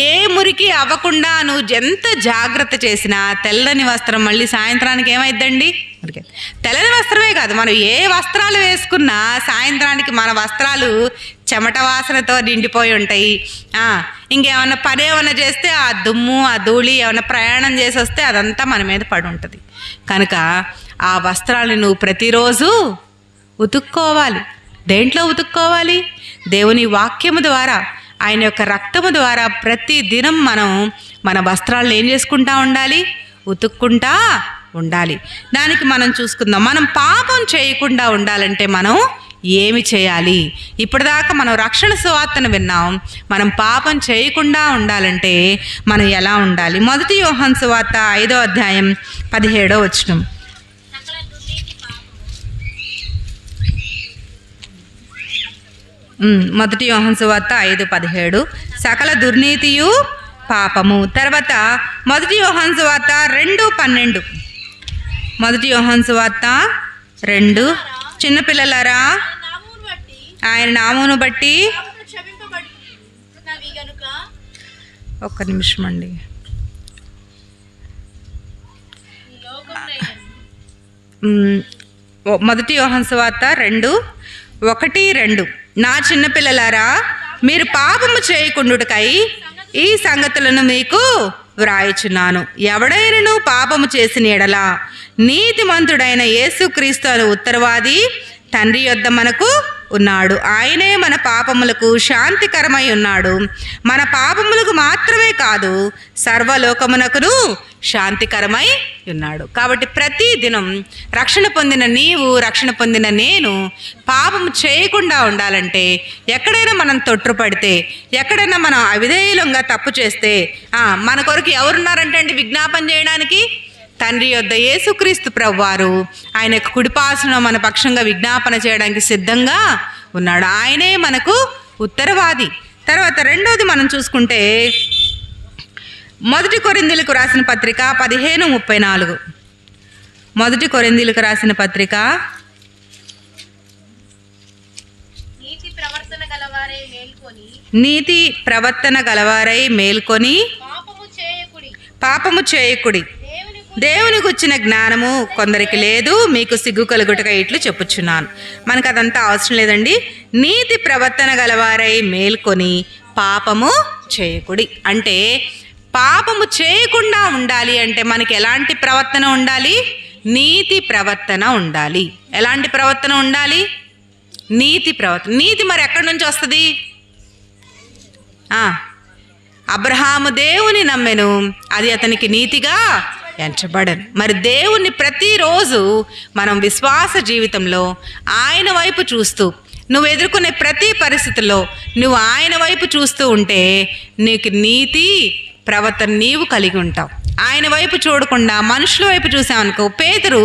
ఏ మురికి అవ్వకుండా నువ్వు ఎంత జాగ్రత్త చేసినా తెల్లని వస్త్రం మళ్ళీ సాయంత్రానికి ఏమైద్దండి? తెల్లని వస్త్రమే కాదు, మనం ఏ వస్త్రాలు వేసుకున్నా సాయంత్రానికి మన వస్త్రాలు చెమట వాసనతో నిండిపోయి ఉంటాయి. ఇంకేమన్నా పని ఏమన్నా చేస్తే ఆ దుమ్ము ఆ ధూళి ఏమన్నా ప్రయాణం చేసి వస్తే అదంతా మన మీద పడి ఉంటుంది. కనుక ఆ వస్త్రాలను నువ్వు ప్రతిరోజు ఉతుక్కోవాలి. దేంట్లో ఉతుక్కోవాలి? దేవుని వాక్యము ద్వారా, ఆయన యొక్క రక్తము ద్వారా ప్రతి దినం మనం మన వస్త్రాలను ఏం చేసుకుంటా ఉండాలి? ఉతుక్కుంటా ఉండాలి. దానికి మనం చూసుకుందాం. మనం పాపం చేయకుండా ఉండాలంటే మనం ఏమి చేయాలి? ఇప్పటిదాకా మనం రక్షణ సువార్తను విన్నాం. మనం పాపం చేయకుండా ఉండాలంటే మనం ఎలా ఉండాలి? 1 యోహాను సువార్త 5వ అధ్యాయం 17వ వచనం. 1 యోహాను సువార్త 5:17 సకల దుర్నీతియు పాపము. తర్వాత 1 యోహాను సువార్త 2:12. 1 యోహాను సువార్త 2 చిన్నపిల్లలారా ఆయన నామమును బట్టి ఒక్క నిమిషం అండి. 1 యోహాను సువార్త 2:1-2 నా చిన్నపిల్లలారా మీరు పాపము చేయకుండుటకై ఈ సంగతులను మీకు వ్రాయుచున్నాను. ఎవడైనను పాపము చేసిన ఎడల నీతిమంతుడైన యేసుక్రీస్తు అను ఉత్తరవాది తండ్రి యొద్ద మనకు ఉన్నాడు. ఆయనే మన పాపములకు శాంతికరమై ఉన్నాడు. మన పాపములకు మాత్రమే కాదు సర్వలోకమునకును శాంతికరమై ఉన్నాడు. కాబట్టి ప్రతి దినం రక్షణ పొందిన నీవు, రక్షణ పొందిన నేను పాపము చేయకుండా ఉండాలంటే ఎక్కడైనా మనం తొట్టుపడితే, ఎక్కడైనా మనం అవిధేయులంగా తప్పు చేస్తే మన కొరకు ఎవరున్నారంటే అండి విజ్ఞాపన చేయడానికి? తండ్రి యొద్ద యేసుక్రీస్తు ప్రభువారు ఆయన యొక్క కుడిపాసన మన పక్షంగా విజ్ఞాపన చేయడానికి సిద్ధంగా ఉన్నాడు. ఆయనే మనకు ఉత్తరవాది. తర్వాత రెండోది మనం చూసుకుంటే 1 కొరింథీయులకు రాసిన పత్రిక 15:34. 1 కొరింథీయులకు రాసిన పత్రిక నీతి ప్రవర్తన గలవారై మేల్కొని పాపము చేయకుడి. దేవుని గుచ్చిన జ్ఞానము కొందరికి లేదు, మీకు సిగ్గు కలుగుటగా ఇట్లు చెప్పుచున్నాను. మనకు అదంతా అవసరం లేదండి. నీతి ప్రవర్తన గలవారై మేల్కొని పాపము చేయకుడి అంటే పాపము చేయకుండా ఉండాలి అంటే మనకి ఎలాంటి ప్రవర్తన ఉండాలి? నీతి ప్రవర్తన ఉండాలి. ఎలాంటి ప్రవర్తన ఉండాలి? నీతి ప్రవర్తన. నీతి మరి ఎక్కడి నుంచి వస్తుంది? అబ్రహాము దేవుని నమ్మెను, అది అతనికి నీతిగా ఎంచబడను. మరి దేవుణ్ణి ప్రతిరోజు మనం విశ్వాస జీవితంలో ఆయన వైపు చూస్తూ, నువ్వు ఎదుర్కొనే ప్రతి పరిస్థితుల్లో నువ్వు ఆయన వైపు చూస్తూ ఉంటే నీకు నీతి ప్రవర్తన నీవు కలిగి ఉంటావు. ఆయన వైపు చూడకుండా మనుషుల వైపు చూసామనుకో, పేతురు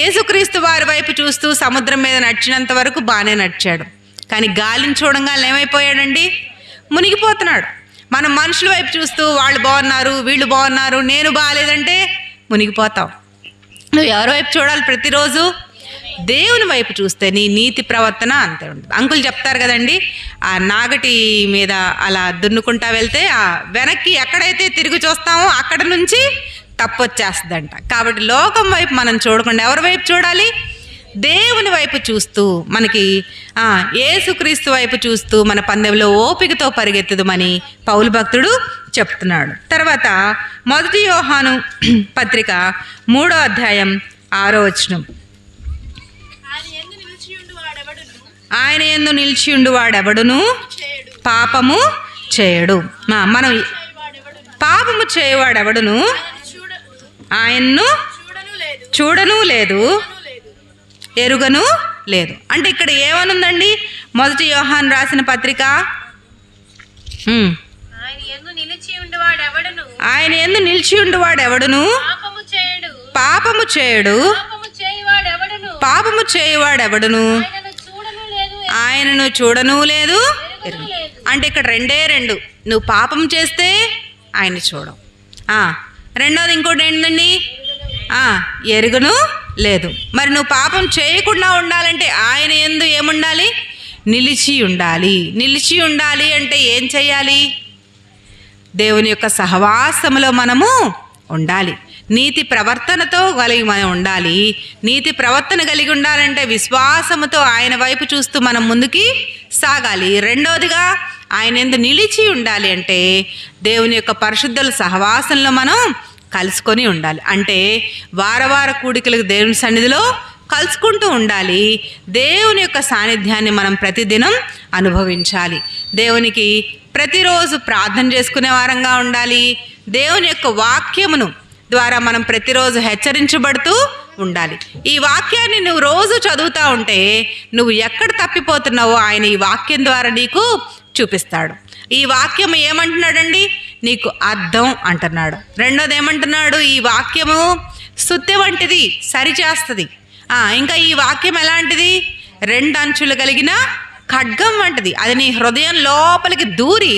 యేసుక్రీస్తు వారి వైపు చూస్తూ సముద్రం మీద నడిచినంత వరకు బాగానే నడిచాడు. కానీ గాలిని చూడంగా ఏమైపోయాడండి? మునిగిపోతున్నాడు. మనం మనుషుల వైపు చూస్తూ వాళ్ళు బాగున్నారు, వీళ్ళు బాగున్నారు, నేను బాగాలేదంటే మునిగిపోతావు. నువ్వు ఎవరి వైపు చూడాలి? ప్రతిరోజు దేవుని వైపు చూస్తే నీ నీతి ప్రవర్తన అంతే ఉంటుంది. అంకులు చెప్తారు కదండి, ఆ నాగటి మీద అలా దున్నుకుంటా వెళ్తే వెనక్కి ఎక్కడైతే తిరిగి చూస్తామో అక్కడ నుంచి తప్పు వచ్చేస్తుందంట. కాబట్టి లోకం వైపు మనం చూడకుండా ఎవరి వైపు చూడాలి? దేవుని వైపు చూస్తూ, మనకి యేసుక్రీస్తు వైపు చూస్తూ మన పందెంలో ఓపికతో పరిగెత్తుదమని పౌలు భక్తుడు చెప్తున్నాడు. తర్వాత 1 యోహాను పత్రిక 3వ అధ్యాయం 6వ వచనం. ఆయన యందు నిలిచియుండు వాడెవడును పాపము చేయడు. మనం పాపము చేయవాడెవడును ఆయన్ను చూడను లేదు, ఎరుగను లేదు. అంటే ఇక్కడ ఏమనుందండి? మొదటి యోహాను రాసిన పత్రిక ఆయన యందు నిలిచి ఉండువాడెవడును పాపము చేయడు, పాపము చేయువాడెవడును ఆయనను చూడను లేదు. అంటే ఇక్కడ రెండు, నువ్వు పాపం చేస్తే ఆయన చూడవు. రెండోది ఇంకోటి ఏంటండి? ఎరుగను లేదు. మరి నువ్వు పాపం చేయకుండా ఉండాలంటే ఆయన యందు ఏముండాలి? నిలిచి ఉండాలి. నిలిచి ఉండాలి అంటే ఏం చేయాలి? దేవుని యొక్క సహవాసములో మనము ఉండాలి. నీతి ప్రవర్తనతో కలిగి మనం ఉండాలి. నీతి ప్రవర్తన కలిగి ఉండాలంటే విశ్వాసముతో ఆయన వైపు చూస్తూ మనం ముందుకి సాగాలి. రెండోదిగా ఆయన యందు నిలిచి ఉండాలి అంటే దేవుని యొక్క పరిశుద్ధుల సహవాసంలో మనం కలుసుకొని ఉండాలి. అంటే వార కూడికలకు దేవుని సన్నిధిలో కలుసుకుంటూ ఉండాలి. దేవుని యొక్క సాన్నిధ్యాన్ని మనం ప్రతిదినం అనుభవించాలి. దేవునికి ప్రతిరోజు ప్రార్థన చేసుకునే వారంగా ఉండాలి. దేవుని యొక్క వాక్యమును ద్వారా మనం ప్రతిరోజు హెచ్చరించబడుతూ ఉండాలి. ఈ వాక్యాన్ని నువ్వు రోజు చదువుతూ ఉంటే నువ్వు ఎక్కడ తప్పిపోతున్నావో ఆయన ఈ వాక్యం ద్వారా నీకు చూపిస్తాడు. ఈ వాక్యం ఏమంటున్నాడండి? నీకు అర్థం అంటున్నాడు. రెండోది ఏమంటున్నాడు? ఈ వాక్యము సుత్తె వంటిది, సరిచేస్తుంది. ఇంకా ఈ వాక్యం ఎలాంటిది? 2 అంచులు కలిగిన ఖడ్గం వంటిది. అది నీ హృదయం లోపలికి దూరి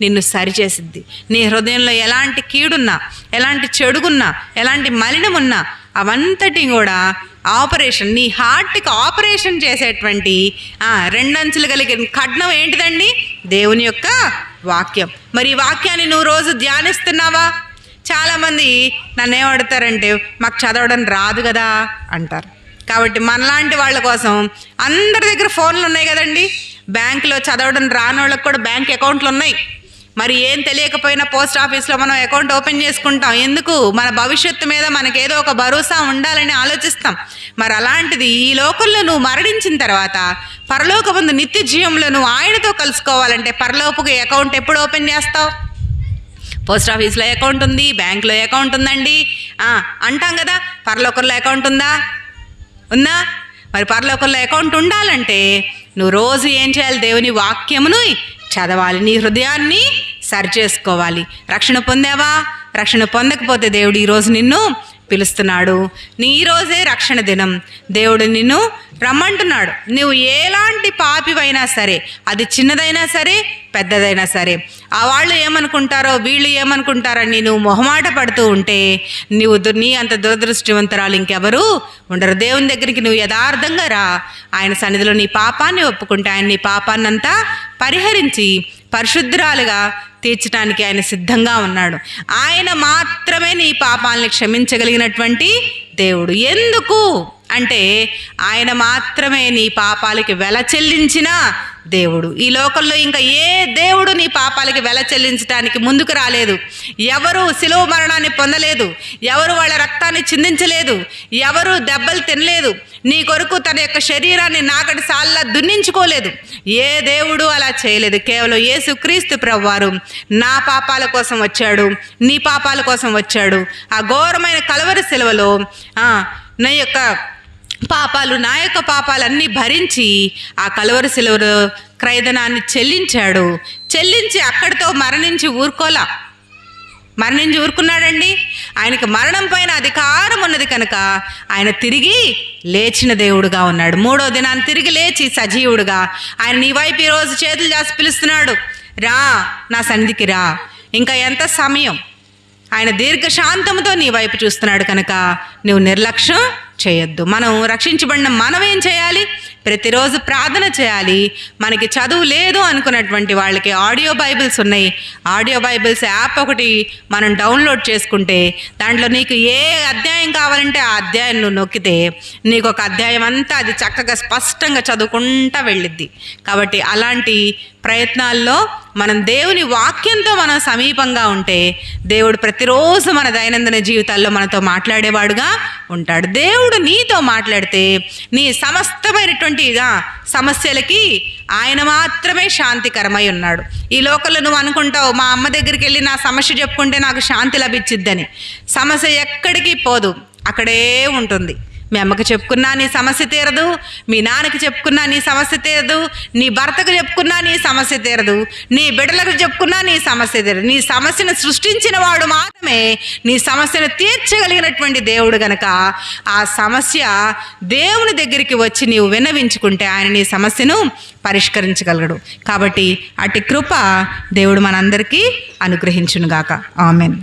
నిన్ను సరిచేసిద్ది. నీ హృదయంలో ఎలాంటి కీడున్నా, ఎలాంటి చెడుగున్నా, ఎలాంటి మలినమున్నా అవంతటి కూడా ఆపరేషన్, నీ హార్ట్కి ఆపరేషన్ చేసేటువంటి 2 అంచులు కలిగిన ఖడ్గం ఏంటిదండి? దేవుని యొక్క వాక్యం. మరి ఈ వాక్యాన్ని నువ్వు రోజు ధ్యానిస్తున్నావా? చాలామంది నన్ను ఏమడుతారంటే, మాకు చదవడం రాదు కదా అంటారు. కాబట్టి మనలాంటి వాళ్ళ కోసం అందరి దగ్గర ఫోన్లు ఉన్నాయి కదండి. బ్యాంకులో చదవడం రాని వాళ్ళకి కూడా బ్యాంక్ అకౌంట్లు ఉన్నాయి. మరి ఏం తెలియకపోయినా పోస్ట్ ఆఫీస్లో మనం అకౌంట్ ఓపెన్ చేసుకుంటాం. ఎందుకు? మన భవిష్యత్తు మీద మనకేదో ఒక భరోసా ఉండాలని ఆలోచిస్తాం. మరి అలాంటిది ఈ లోకంలో నువ్వు మరణించిన తర్వాత పరలోకమందు నిత్య జీవంలో నువ్వు ఆయనతో కలుసుకోవాలంటే పరలోకపు అకౌంట్ ఎప్పుడు ఓపెన్ చేస్తావు? పోస్ట్ ఆఫీస్లో అకౌంట్ ఉంది, బ్యాంకులో అకౌంట్ ఉందండి అంటాం కదా. పరలోకంలో అకౌంట్ ఉందా? మరి పరలోకంలో అకౌంట్ ఉండాలంటే నువ్వు రోజు ఏం చేయాలి? దేవుని వాక్యమును చదవాలి. నీ హృదయాన్ని సరిచేసుకోవాలి. రక్షణ పొందావా? రక్షణ పొందకపోతే దేవుడు ఈరోజు నిన్ను పిలుస్తున్నాడు. నీ ఈరోజే రక్షణ దినం. దేవుడు నిన్ను రమ్మంటున్నాడు. నువ్వు ఎలాంటి పాపివైనా సరే, అది చిన్నదైనా సరే పెద్దదైనా సరే, ఆ వాళ్ళు ఏమనుకుంటారో వీళ్ళు ఏమనుకుంటారని నువ్వు మొహమాట పడుతూ ఉంటే నీ అంత దురదృష్టవంతరాలు ఇంకెవరు ఉండరు. దేవుని దగ్గరికి నువ్వు యథార్థంగా రా. ఆయన సన్నిధిలో నీ పాపాన్ని ఒప్పుకుంటే ఆయన నీ పాపాన్నంతా పరిహరించి పరిశుద్ధురాలుగా తీర్చడానికి ఆయన సిద్ధంగా ఉన్నాడు. ఆయన మాత్రమే నీ పాపాలని క్షమించగలిగినటువంటి దేవుడు. ఎందుకు అంటే ఆయన మాత్రమే నీ పాపాలకి వెల చెల్లించిన దేవుడు. ఈ లోకంలో ఇంకా ఏ దేవుడు నీ పాపాలకి వెల చెల్లించడానికి ముందుకు రాలేదు. ఎవరు శిలువ మరణాన్ని పొందలేదు, ఎవరు వాళ్ళ రక్తాన్ని చిందించలేదు, ఎవరు దెబ్బలు తినలేదు, నీ కొరకు తన యొక్క శరీరాన్ని నాగటి సాల్లా దున్నించుకోలేదు. ఏ దేవుడు అలా చేయలేదు. కేవలం యేసుక్రీస్తు ప్రభువారు నా పాపాల కోసం వచ్చాడు, నీ పాపాల కోసం వచ్చాడు. ఆ ఘోరమైన కలవరి శిలువలో నా యొక్క పాపాలన్నీ భరించి ఆ కలవరి శిలువలో క్రయధనాన్ని చెల్లించి అక్కడితో మరణించి ఊరుకున్నాడండి. ఆయనకు మరణం పైన అధికారం ఉన్నది కనుక ఆయన తిరిగి లేచిన దేవుడుగా ఉన్నాడు. 3వ దినాన్ని తిరిగి లేచి సజీవుడుగా ఆయన నీ వైపు ఈరోజు చేతులు చేసి పిలుస్తున్నాడు. రా, నా సన్నిధికి రా. ఇంకా ఎంత సమయం? ఆయన దీర్ఘశాంతంతో నీ వైపు చూస్తున్నాడు కనుక నువ్వు నిర్లక్ష్యం చేయొద్దు. మనం రక్షించబడిన మనం ఏం చేయాలి? ప్రతిరోజు ప్రార్థన చేయాలి. మనకి చదువు లేదు అనుకున్నటువంటి వాళ్ళకి ఆడియో బైబిల్స్ ఉన్నాయి. ఆడియో బైబిల్స్ యాప్ ఒకటి మనం డౌన్లోడ్ చేసుకుంటే దాంట్లో నీకు ఏ అధ్యాయం కావాలంటే ఆ అధ్యాయం నువ్వు నొక్కితే నీకు ఒక అధ్యాయం అంతా అది చక్కగా స్పష్టంగా చదువుకుంటా వెళ్ళిద్ది. కాబట్టి అలాంటి ప్రయత్నాల్లో మనం దేవుని వాక్యంతో మనం సమీపంగా ఉంటే దేవుడు ప్రతిరోజు మన దైనందిన జీవితాల్లో మనతో మాట్లాడేవాడుగా ఉంటాడు. దేవుడు నీతో మాట్లాడితే నీ సమస్తమైనటువంటి సమస్యలకి ఆయన మాత్రమే శాంతికరమై ఉన్నాడు. ఈ లోకంలో నువ్వు అనుకుంటావు, మా అమ్మ దగ్గరికి వెళ్ళి నా సమస్య చెప్పుకుంటే నాకు శాంతి లభించిద్దని. సమస్య ఎక్కడికి పోదు, అక్కడే ఉంటుంది. మీ అమ్మకి చెప్పుకున్నా నీ సమస్య తీరదు, మీ నాన్నకి చెప్పుకున్నా నీ సమస్య తీరదు, నీ భర్తకు చెప్పుకున్నా నీ సమస్య తీరదు, నీ బిడ్డలకు చెప్పుకున్నా నీ సమస్య తీరదు. నీ సమస్యను సృష్టించిన వాడు మాత్రమే నీ సమస్యను తీర్చగలిగినటువంటి దేవుడు గనక ఆ సమస్య దేవుని దగ్గరికి వచ్చి నీవు విన్నవించుకుంటే ఆయన నీ సమస్యను పరిష్కరించగలడు. కాబట్టి అట్టి కృప దేవుడు మనందరికీ అనుగ్రహించునుగాక. ఆమెన్.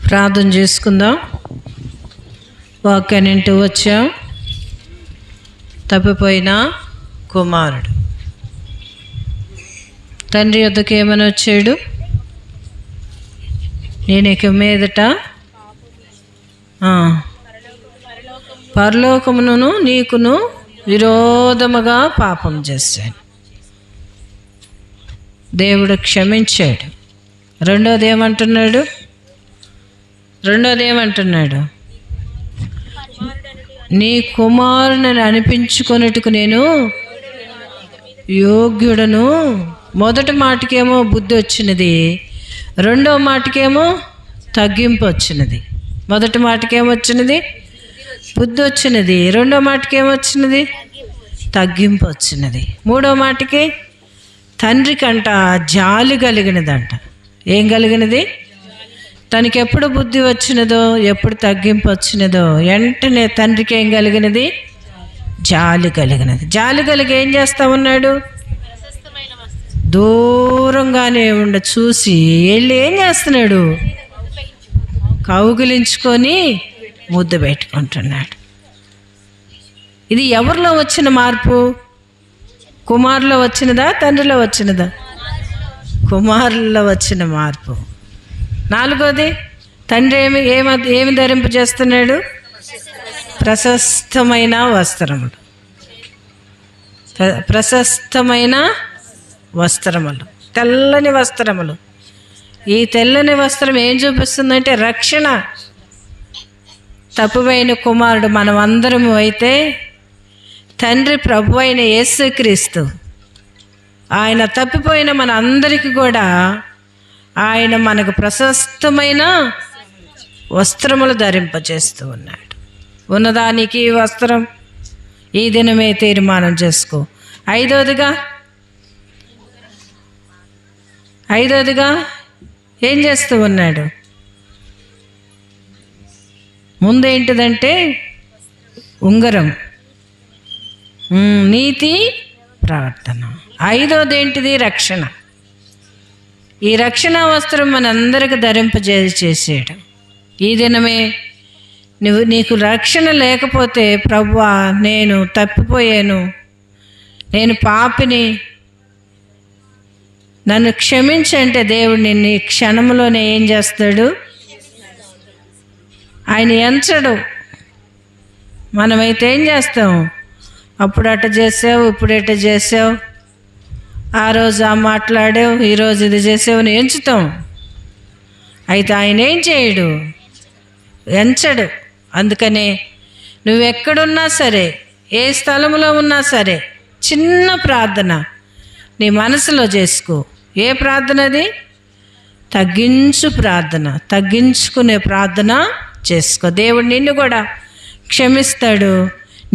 ప్రార్థన చేసుకుందాం. వాక్యాన్ని వింటూ వచ్చాం. తప్పిపోయిన కుమారుడు తండ్రి యొద్దకు ఏమని వచ్చాడు? నేను ఇక మీదట పరలోకమును నీకును విరోధముగా పాపం చేశాను. దేవుడు క్షమించాడు. రెండోది ఏమంటున్నాడు? నీ కుమారుని అనిపించుకొనుటకు నేను యోగ్యుడను. మొదటి మాటకేమో బుద్ధి వచ్చినది, రెండో మాటకేమో తగ్గింపు వచ్చినది. మొదటి మాటకేమొచ్చినది? బుద్ధి వచ్చినది. రెండో మాటకేమొచ్చినది? తగ్గింపు వచ్చినది. మూడో మాటకి తండ్రికంట జాలి కలిగినదంట. ఏం కలిగినది? తనకి ఎప్పుడు బుద్ధి వచ్చినదో, ఎప్పుడు తగ్గింపు వచ్చినదో వెంటనే తండ్రికి ఏం కలిగినది? జాలి కలిగినది. జాలి కలిగి ఏం చేస్తా ఉన్నాడు? దూరంగానే చూసి వెళ్ళి ఏం చేస్తున్నాడు? కౌగిలించుకొని ముద్దు పెట్టుకుంటున్నాడు. ఇది ఎవరిలో వచ్చిన మార్పు? కుమారులో వచ్చినదా, తండ్రిలో వచ్చినదా? కుమారుల్లో వచ్చిన మార్పు. నాలుగోది, తండ్రి ఏమి ధరింపజేస్తున్నాడు? ప్రశస్తమైన వస్త్రములు. ప్రశస్తమైన వస్త్రములు, తెల్లని వస్త్రములు. ఈ తెల్లని వస్త్రం ఏం చూపిస్తుందంటే రక్షణ. తప్పువైన కుమారుడు మనం అందరము అయితే తండ్రి ప్రభు అయిన యేసుక్రీస్తు ఆయన తప్పిపోయిన మన అందరికీ కూడా ఆయన మనకు ప్రశస్తమైన వస్త్రములు ధరింపజేస్తూ ఉన్నాడు. ఉన్నదానికి వస్త్రం ఈ దినమే తీర్మానం చేసుకో. ఐదోదిగా ఏం చేస్తూ ఉన్నాడు? ముందేంటిదంటే ఉంగరం, నీతి ప్రవర్తన. ఐదోదేంటిది? రక్షణ. ఈ రక్షణ వస్త్రం మనందరికి ధరింపజేసాడు. ఈ దినమే నీకు రక్షణ లేకపోతే, ప్రభువా నేను తప్పిపోయాను, నేను పాపిని, నన్ను క్షమించంటే దేవుడు నిన్ను ఈ క్షణంలోనే ఏం చేస్తాడు? ఆయన ఎంచడు. మనమైతే ఏం చేస్తాం? అప్పుడు అట్ట చేసావు, ఇప్పుడు ఎట్ట చేసావు, ఆ రోజు ఆ మాట్లాడావు, ఈరోజు ఇది చేసావు అని ఎంచుతాం. అయితే ఆయన ఏం చేయడు? ఎంచడు. అందుకనే నువ్వెక్కడున్నా సరే, ఏ స్థలంలో ఉన్నా సరే, చిన్న ప్రార్థన నీ మనసులో చేసుకో. ఏ ప్రార్థన అది? తగ్గించు ప్రార్థన, తగ్గించుకునే ప్రార్థన చేసుకో. దేవుడు నిన్ను కూడా క్షమిస్తాడు,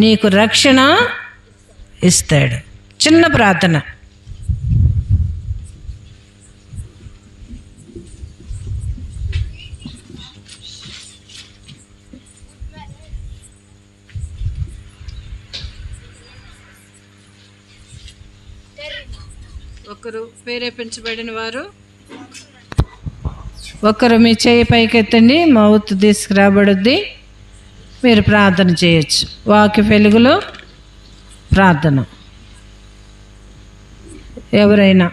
నీకు రక్షణ ఇస్తాడు. చిన్న ప్రార్థన. ఒకరు ప్రేరేపించబడిన వారు ఒకరు మీ చేయి పైకెత్తండి, మౌత్ తీసుకురాబడుద్ది. మీరు ప్రార్థన చేయొచ్చు. వాక్య వెలుగులో ప్రార్థన. ఎవరైనా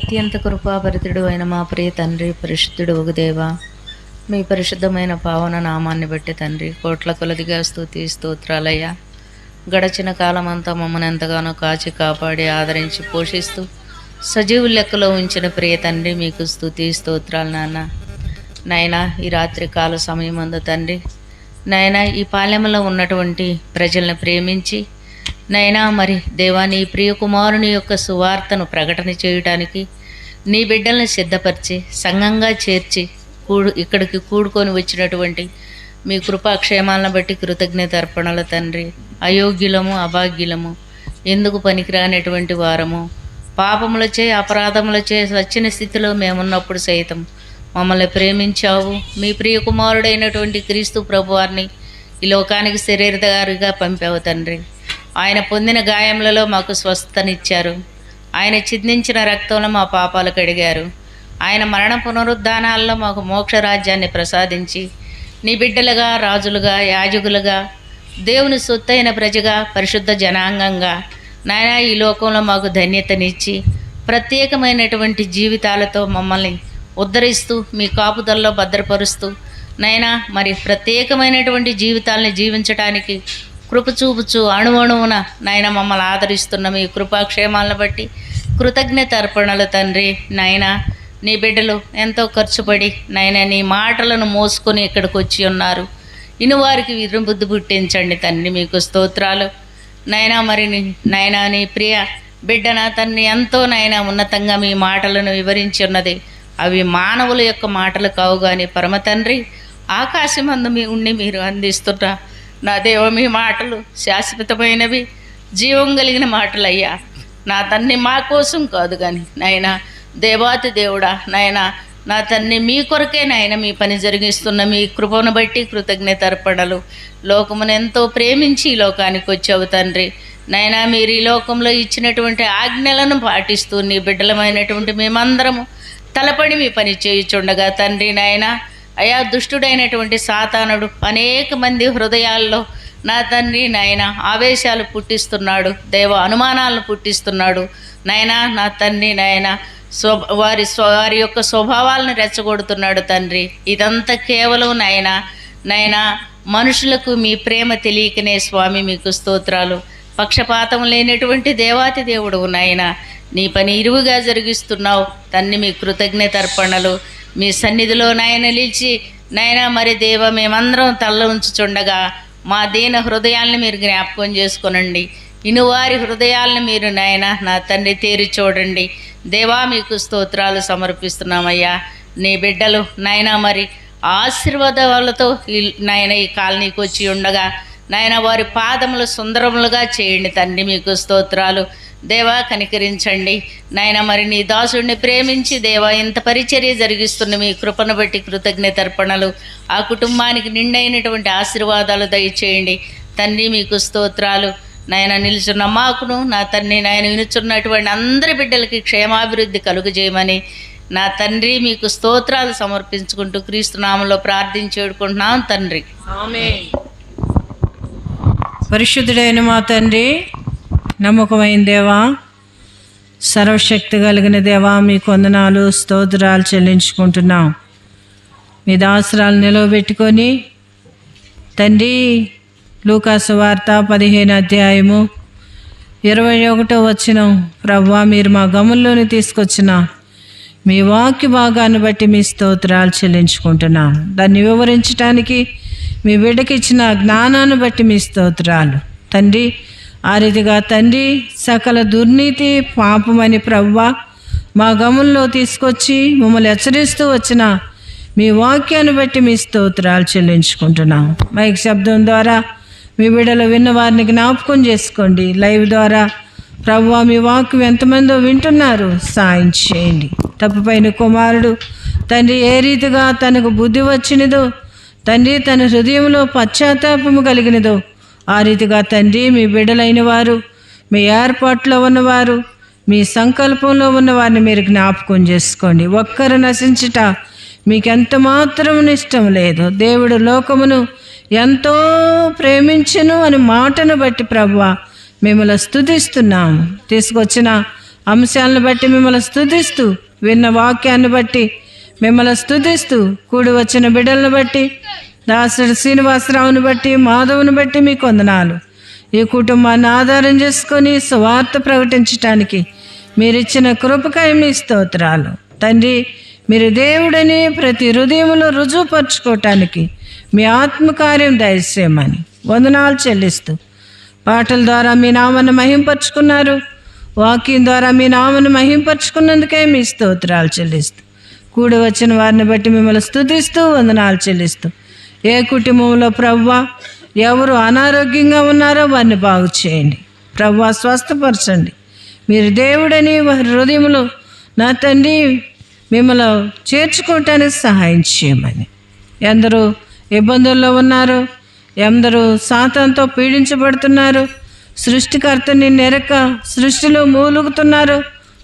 అత్యంత కృపాభరితుడు అయిన మా ప్రియ తండ్రి, పరిశుద్ధుడు ఒక దేవా, మీ పరిశుద్ధమైన పావన నామాన్ని బట్టి తండ్రి కోట్ల కొలదిగా స్తుతి స్తోత్రాలయ్యా. గడచిన కాలం అంతా మమ్మల్ని ఎంతగానో కాచి కాపాడి ఆదరించి పోషిస్తూ సజీవు లెక్కలో ఉంచిన ప్రియ తండ్రి మీకు స్తుతి స్తోత్రాలు నాన్న. నాయనా, ఈ రాత్రి కాల సమయం అందు తండ్రి నాయనా, ఈ పాలెంలో ఉన్నటువంటి ప్రజలను ప్రేమించి నైనా మరి దేవా, నీ ప్రియ కుమారుని యొక్క సువార్తను ప్రకటన చేయడానికి నీ బిడ్డల్ని సిద్ధపరిచి సంఘంగా చేర్చి ఇక్కడికి కూడుకొని వచ్చినటువంటి మీ కృపాక్షేమాలను బట్టి కృతజ్ఞత అర్పణల తండ్రి. అయోగ్యులము, అభాగ్యులము, ఎందుకు పనికిరానటువంటి వారము, పాపములచే అపరాధములచే సచ్చిన స్థితిలో మేమున్నప్పుడు సైతం మమ్మల్ని ప్రేమించావు. మీ ప్రియ కుమారుడైనటువంటి క్రీస్తు ప్రభువారిని ఈ లోకానికి శరీరధారిగా పంపావు తండ్రి. ఆయన పొందిన గాయములలో మాకు స్వస్థతనిచ్చారు. ఆయన చిందించిన రక్తంలో మా పాపాలు కడిగారు. ఆయన మరణ పునరుద్ధానాల్లో మాకు మోక్ష రాజ్యాన్ని ప్రసాదించి నీ బిడ్డలుగా, రాజులుగా, యాజకులుగా, దేవుని సొత్తైన ప్రజగా, పరిశుద్ధ జనాంగంగా నాయన ఈ లోకంలో మాకు ధన్యతనిచ్చి ప్రత్యేకమైనటువంటి జీవితాలతో మమ్మల్ని ఉద్ధరిస్తూ మీ కాపుదల్లో భద్రపరుస్తూ నైనా మరి ప్రత్యేకమైనటువంటి జీవితాలని జీవించడానికి కృప చూపుచు అణువణువున నాయన మమ్మల్ని ఆదరిస్తున్న మీ కృపాక్షేమాలను బట్టి కృతజ్ఞత అర్పణలు తండ్రి. నాయన నీ బిడ్డలు ఎంతో ఖర్చుపడి నాయన నీ మాటలను మోసుకొని ఇక్కడికి వచ్చి ఉన్నారు. ఇను వారికి విరుబుద్ధి పుట్టించండి తండ్రి, మీకు స్తోత్రాలు. నాయనా మరి నాయనా నీ ప్రియ బిడ్డన తన్ని ఎంతో నాయన ఉన్నతంగా మీ మాటలను వివరించి ఉన్నది. అవి మానవుల యొక్క మాటలు కావు కానీ పరమ తండ్రి ఆకాశమందు మీ ఉండి మీరు అందిస్తున్న నా దేవ మీ మాటలు శాశ్వతమైనవి, జీవం కలిగిన మాటలయ్యా. నా తన్ని మా కోసం కాదు కానీ నాయన దేవాతి దేవుడా నాయన నా తన్ని మీ కొరకే నాయన మీ పని జరిగిస్తున్న మీ కృపను బట్టి కృతజ్ఞత అర్పణలు. లోకమును ఎంతో ప్రేమించి ఈ లోకానికి వచ్చావు తండ్రి. నాయన మీరు ఈ లోకంలో ఇచ్చినటువంటి ఆజ్ఞలను పాటిస్తూ నీ బిడ్డలమైనటువంటి మేమందరము తలపడి మీ పని చేయుచుండగా తండ్రి నాయన అయా దుష్టుడైనటువంటి సాతానుడు అనేక మంది హృదయాల్లో నా తండ్రి నాయన ఆవేశాలు పుట్టిస్తున్నాడు, దేవ అనుమానాలను పుట్టిస్తున్నాడు నాయన. నా తండ్రి నాయన వారి యొక్క స్వభావాలను రెచ్చగొడుతున్నాడు తండ్రి. ఇదంతా కేవలం నాయన మనుషులకు మీ ప్రేమ తెలియకనే స్వామి మీకు స్తోత్రాలు. పక్షపాతం లేనటువంటి దేవాతి దేవుడు నాయన నీ పని ఇరువుగా జరిగిస్తున్నావు తన్ని మీ కృతజ్ఞత అర్పణలు. మీ సన్నిధిలో నాయన నిలిచి నాయన మరి దేవ మేమందరం తల్ల ఉంచుచుండగా మా దీన హృదయాలను మీరు జ్ఞాపకం చేసుకొనండి. ఇనువారి హృదయాలను మీరు నాయన నా తండ్రి తేరి చూడండి. దేవా మీకు స్తోత్రాలు సమర్పిస్తున్నామయ్యా. నీ బిడ్డలు నాయన మరి ఆశీర్వాదాలతో నాయన ఈ కాలనీకి వచ్చి ఉండగా నాయన వారి పాదములు సుందరములుగా చేయండి తండ్రి, మీకు స్తోత్రాలు. దేవా కనికరించండి నాయన. మరి నీ దాసుడిని ప్రేమించి దేవా ఇంత పరిచర్య జరిగిస్తున్న మీ కృపను బట్టి కృతజ్ఞత అర్పణలు. ఆ కుటుంబానికి నిండైనటువంటి ఆశీర్వాదాలు దయచేయండి తండ్రి, మీకు స్తోత్రాలు. నాయన నిలుచున్న మాకును నా తండ్రి నాయన వినుచున్నటువంటి అందరి బిడ్డలకి క్షేమాభివృద్ధి కలుగజేయమని నా తండ్రి మీకు స్తోత్రాలు సమర్పించుకుంటూ క్రీస్తు నామంలో ప్రార్థించి వేడుకుంటున్నాం తండ్రి. ఆమేన్. పరిశుద్ధుడైన మా తండ్రి, నమ్మకమైన దేవా, సర్వశక్తి కలిగిన దేవా, మీకు వందనాలు స్తోత్రాలు చెల్లించుకుంటున్నాం. మీ దాసరాలు నిలవబెట్టుకొని తండ్రి లూకాసు వార్త 15వ అధ్యాయము 21వ వచనం ప్రభువా మీరు మా గమనంలోని తీసుకొచ్చిన మీ వాక్య భాగాన్ని బట్టి మీ స్తోత్రాలు చెల్లించుకుంటున్నాం. దాన్ని వివరించడానికి మీ బిడ్డకి ఇచ్చిన జ్ఞానాన్ని బట్టి మీ స్తోత్రాలు తండ్రి. ఆ రీతిగా తండ్రి సకల దుర్నీతి పాపమని ప్రభువా మా గమనంలో తీసుకొచ్చి మమ్మల్ని హెచ్చరిస్తూ వచ్చిన మీ వాక్యాన్ని బట్టి మీ స్తోత్రాలు చెల్లించుకుంటున్నాం. మైక్ శబ్దం ద్వారా మీ బిడ్డలు విన్న వారిని జ్ఞాపకం చేసుకోండి. లైవ్ ద్వారా ప్రభువా మీ వాక్యం ఎంతమందో వింటున్నారు, సాయం చేయండి. తప్పుపైన కుమారుడు తండ్రి ఏ రీతిగా తనకు బుద్ధి వచ్చినదో తండ్రి, తన హృదయంలో పశ్చాత్తాపము కలిగినదో ఆ రీతిగా తండ్రి మీ బిడ్డలైన వారు, మీ ఏర్పాట్లో ఉన్నవారు, మీ సంకల్పంలో ఉన్నవారిని మీరు జ్ఞాపకం చేసుకోండి. ఒక్కరు నశించుట మీకెంత మాత్రం ఇష్టం లేదు. దేవుడు లోకమును ఎంతో ప్రేమించెను అని మాటను బట్టి ప్రభువా మిమ్మల్ని స్తుతిస్తున్నాము. తీసుకొచ్చిన అంశాలను బట్టి మిమ్మల్ని స్తుతిస్తూ, విన్న వాక్యాన్ని బట్టి మిమ్మల్ని స్తుతిస్తూ, కూడి వచ్చిన బిడ్డలను బట్టి, దాసుడు శ్రీనివాసరావుని బట్టి, మాధవుని బట్టి మీకు వందనాలు. ఈ కుటుంబాన్ని ఆధారం చేసుకొని సువార్త ప్రకటించటానికి మీరిచ్చిన కృపకై మీ స్తోత్రాలు. తండ్రి, మీరు దేవుడని ప్రతి హృదయంలో రుజువుపరుచుకోవటానికి మీ ఆత్మకార్యం దయచేయమని వందనాలు చెల్లిస్తూ, పాటల ద్వారా మీ నామాన్ని మహింపరుచుకున్నారు, వాక్యం ద్వారా మీ నామాన్ని మహింపరుచుకున్నందుకే మీ స్తోత్రాలు చెల్లిస్తూ, కూడి వచ్చిన వారిని బట్టి మిమ్మల్ని స్తుతిస్తూ వందనాలు చెల్లిస్తూ, ఏ కుటుంబంలో ప్రభువా ఎవరు అనారోగ్యంగా ఉన్నారో వారిని బాగు చేయండి. ప్రభువా స్వస్థపరచండి. మీరు దేవుడని వారి హృదయంలో నా తండ్రి మిమ్మల్ని చేర్చుకోవటానికి సహాయం చేయమని, ఎందరూ ఇబ్బందుల్లో ఉన్నారు, ఎందరూ సాతానుతో పీడించబడుతున్నారు, సృష్టికర్తని నెరక సృష్టిలో మూలుగుతున్నారు,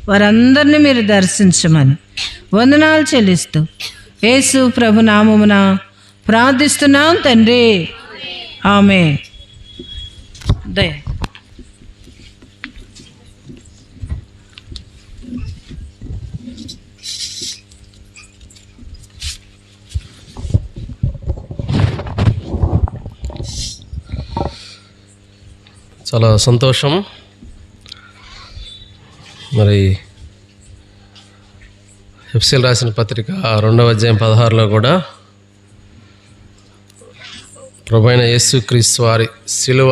వారందరినీ మీరు దర్శించమని వందనాలు చెల్లిస్తూ యేసు ప్రభు నామమున ప్రార్థిస్తున్నాం తండ్రి. ఆమేన్. దయ చాలా సంతోషం. మరి ఎఫ్ఎస్సీలు రాసిన పత్రిక 2వ అధ్యాయం 16లో కూడా ప్రభువైన యేసుక్రీస్తు వారి శిలువ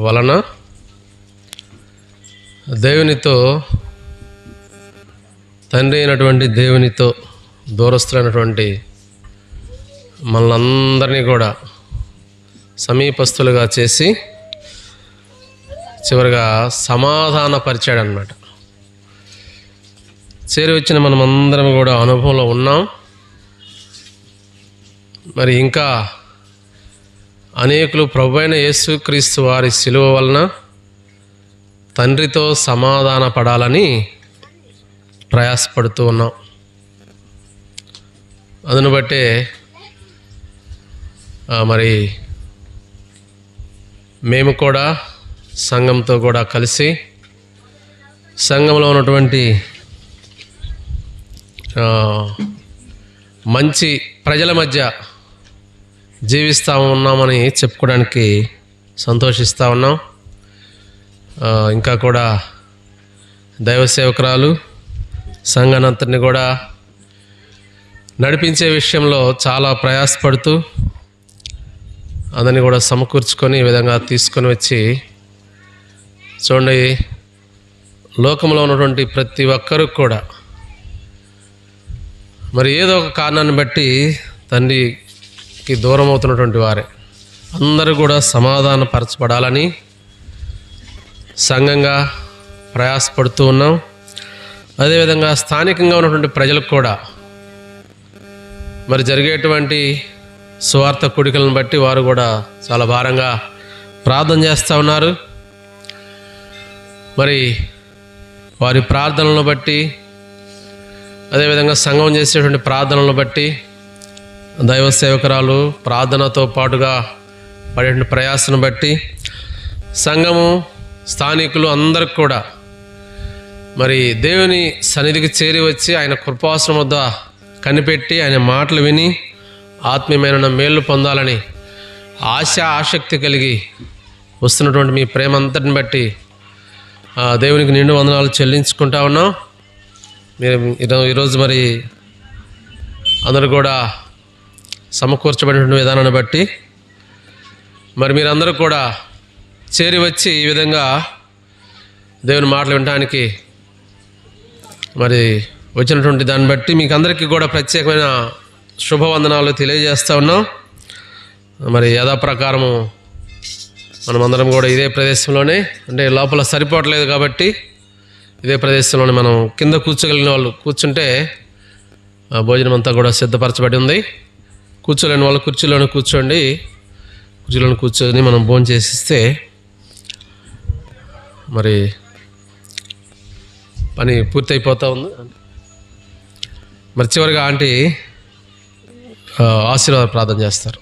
వలన దేవునితో, తండ్రి అయినటువంటి దేవునితో దూరస్తులైనటువంటి మనలందరినీ కూడా సమీపస్తులుగా చేసి చివరిగా సమాధానపరిచాడనమాట. చేరి వచ్చిన మనమందరం కూడా అనుభవంలో ఉన్నాం. మరి ఇంకా అనేకులు ప్రభువైన యేసుక్రీస్తు వారి శిలువ వలన తండ్రితో సమాధాన పడాలని ప్రయాసపడుతూ ఉన్నాం. అందును బట్టే మరి మేము కూడా సంఘంతో కూడా కలిసి సంఘంలో ఉన్నటువంటి మంచి ప్రజల మధ్య జీవిస్తూ ఉన్నామని చెప్పుకోవడానికి సంతోషిస్తూ ఉన్నాం. ఇంకా కూడా దైవ సేవకురాలు సంఘానంతటిని కూడా నడిపించే విషయంలో చాలా ప్రయాసపడుతూ అందరినీ కూడా సమకూర్చుకొని ఈ విధంగా తీసుకొని వచ్చి, చూడండి, లోకంలో ఉన్నటువంటి ప్రతి ఒక్కరూ కూడా మరి ఏదో ఒక కారణాన్ని బట్టి తండ్రికి దూరం అవుతున్నటువంటి వారే అందరూ కూడా సమాధానపరచబడాలని సంఘంగా ప్రయాసపడుతూ ఉన్నాం. అదేవిధంగా స్థానికంగా ఉన్నటువంటి ప్రజలకు కూడా మరి జరిగేటువంటి సువార్త కూడికలను బట్టి వారు కూడా చాలా భారంగా ప్రార్థన చేస్తూ ఉన్నారు. మరి వారి ప్రార్థనలను బట్టి, అదేవిధంగా సంఘం చేసేటువంటి ప్రార్థనలను బట్టి, దైవ సేవకురాలు ప్రార్థనతో పాటుగా పడే ప్రయాసను బట్టి సంఘము, స్థానికులు అందరికి కూడా మరి దేవుని సన్నిధికి చేరి వచ్చి ఆయన కృపాసనం వద్ద కనిపెట్టి ఆయన మాటలు విని ఆత్మీయమైన మేలు పొందాలని ఆసక్తి కలిగి వస్తున్నటువంటి మీ ప్రేమ అంతటిని బట్టి దేవునికి నిండు వందనాలు చెల్లించుకుంటా ఉన్నాం. మీరు ఈరోజు మరి అందరూ కూడా సమకూర్చబడిన విధానాన్ని బట్టి మరి మీరందరూ కూడా చేరి వచ్చి ఈ విధంగా దేవుని మాటలు వినడానికి మరి వచ్చినటువంటి దాన్ని బట్టి మీకు అందరికీ కూడా ప్రత్యేకమైన శుభవందనాలు తెలియజేస్తూ ఉన్నాం. మరి యథాప్రకారము మనమందరం కూడా ఇదే ప్రదేశంలోనే, అంటే లోపల సరిపోవట్లేదు కాబట్టి ఇదే ప్రదేశంలోనే మనం కింద కూర్చోగలిగిన వాళ్ళు కూర్చుంటే భోజనం అంతా కూడా సిద్ధపరచబడి ఉంది. కూర్చోలేని వాళ్ళు కుర్చీలోనే కూర్చోండి. కుర్చీలోనే కూర్చొని మనం భోజనం చేసిస్తే మరి పని పూర్తయిపోతూ ఉంది. మరి చివరిగా ఆంటీ ఆశీర్వాద ప్రార్థన చేస్తారు.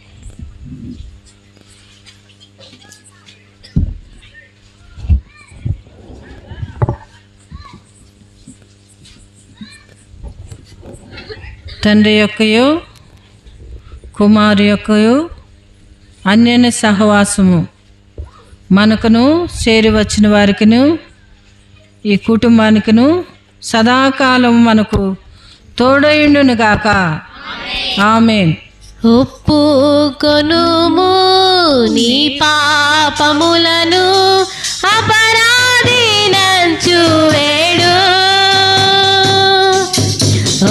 తండ్రి యొక్కయు కుమారు యొక్కయు అన్యోన్య సహవాసము మనకును చేరి వచ్చిన వారికిను ఈ కుటుంబానికిను సదాకాలం మనకు తోడయుండును గాక. ఆమేన్. ఒప్పుకొనుము నీ పాపములను, అపరాధి నంచు వేడు.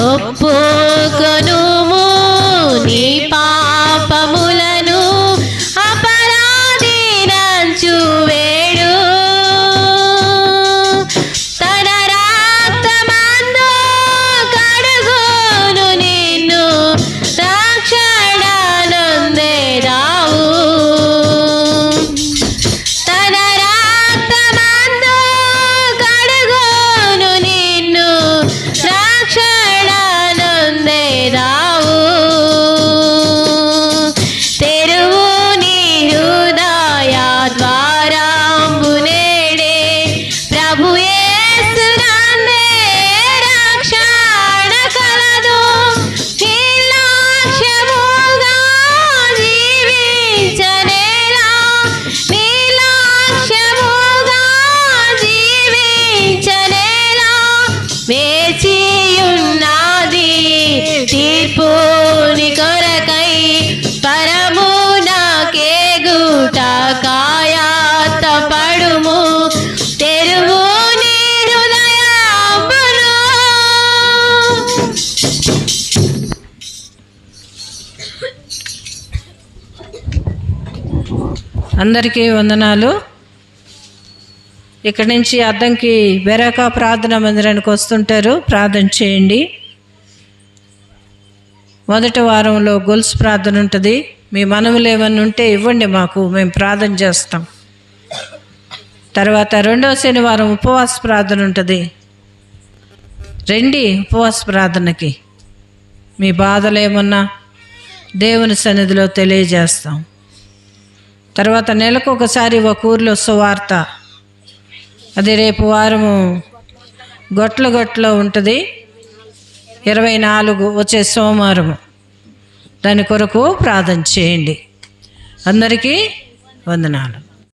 ఒప్పుకొనుము నీ పాపములను, అపరాధి నంచు వేడు. తన రక్తమందు కడుగును నిన్ను, రక్షణ నొందెదావు. తన రక్తమందు కడుగును నిన్ను, రక్షణ నొందెదావు. తెరువు నీ హృదయ ద్వారంబు నేడే, ప్రభు యేసు నందే రక్షణ కలదు. నిర్లక్ష్యముగా జీవించనేలా, నిర్లక్ష్యముగా జీవించనేలా. వేచియున్నది తీర్పుని కొరకై, పరమునకేగుట కాయాత పడుము. తెరువు నీ హృదయంబును. అందరికీ వందనాలు. ఇక్కడి నుంచి అద్దంకి బెరాకా ప్రార్థనా మందిరానికి వస్తుంటారు, ప్రార్థన చేయండి. మొదటి వారంలో గొలుసు ప్రార్థన ఉంటుంది. మీ మనవులు ఏమన్నా ఉంటే ఇవ్వండి మాకు, మేము ప్రార్థన చేస్తాం. తర్వాత రెండవ శనివారం ఉపవాస ప్రార్థన ఉంటుంది. రండి ఉపవాస ప్రార్థనకి. మీ బాధలు ఏమన్నా దేవుని సన్నిధిలో తెలియజేస్తాం. తర్వాత నెలకు ఒకసారి ఒక ఊరిలో సువార్త, అది రేపు వారము గొట్ల ఉంటుంది, 24 వచ్చే సోమవారము. దాని కొరకు ప్రార్థన చేయండి. అందరికీ వందనాలు.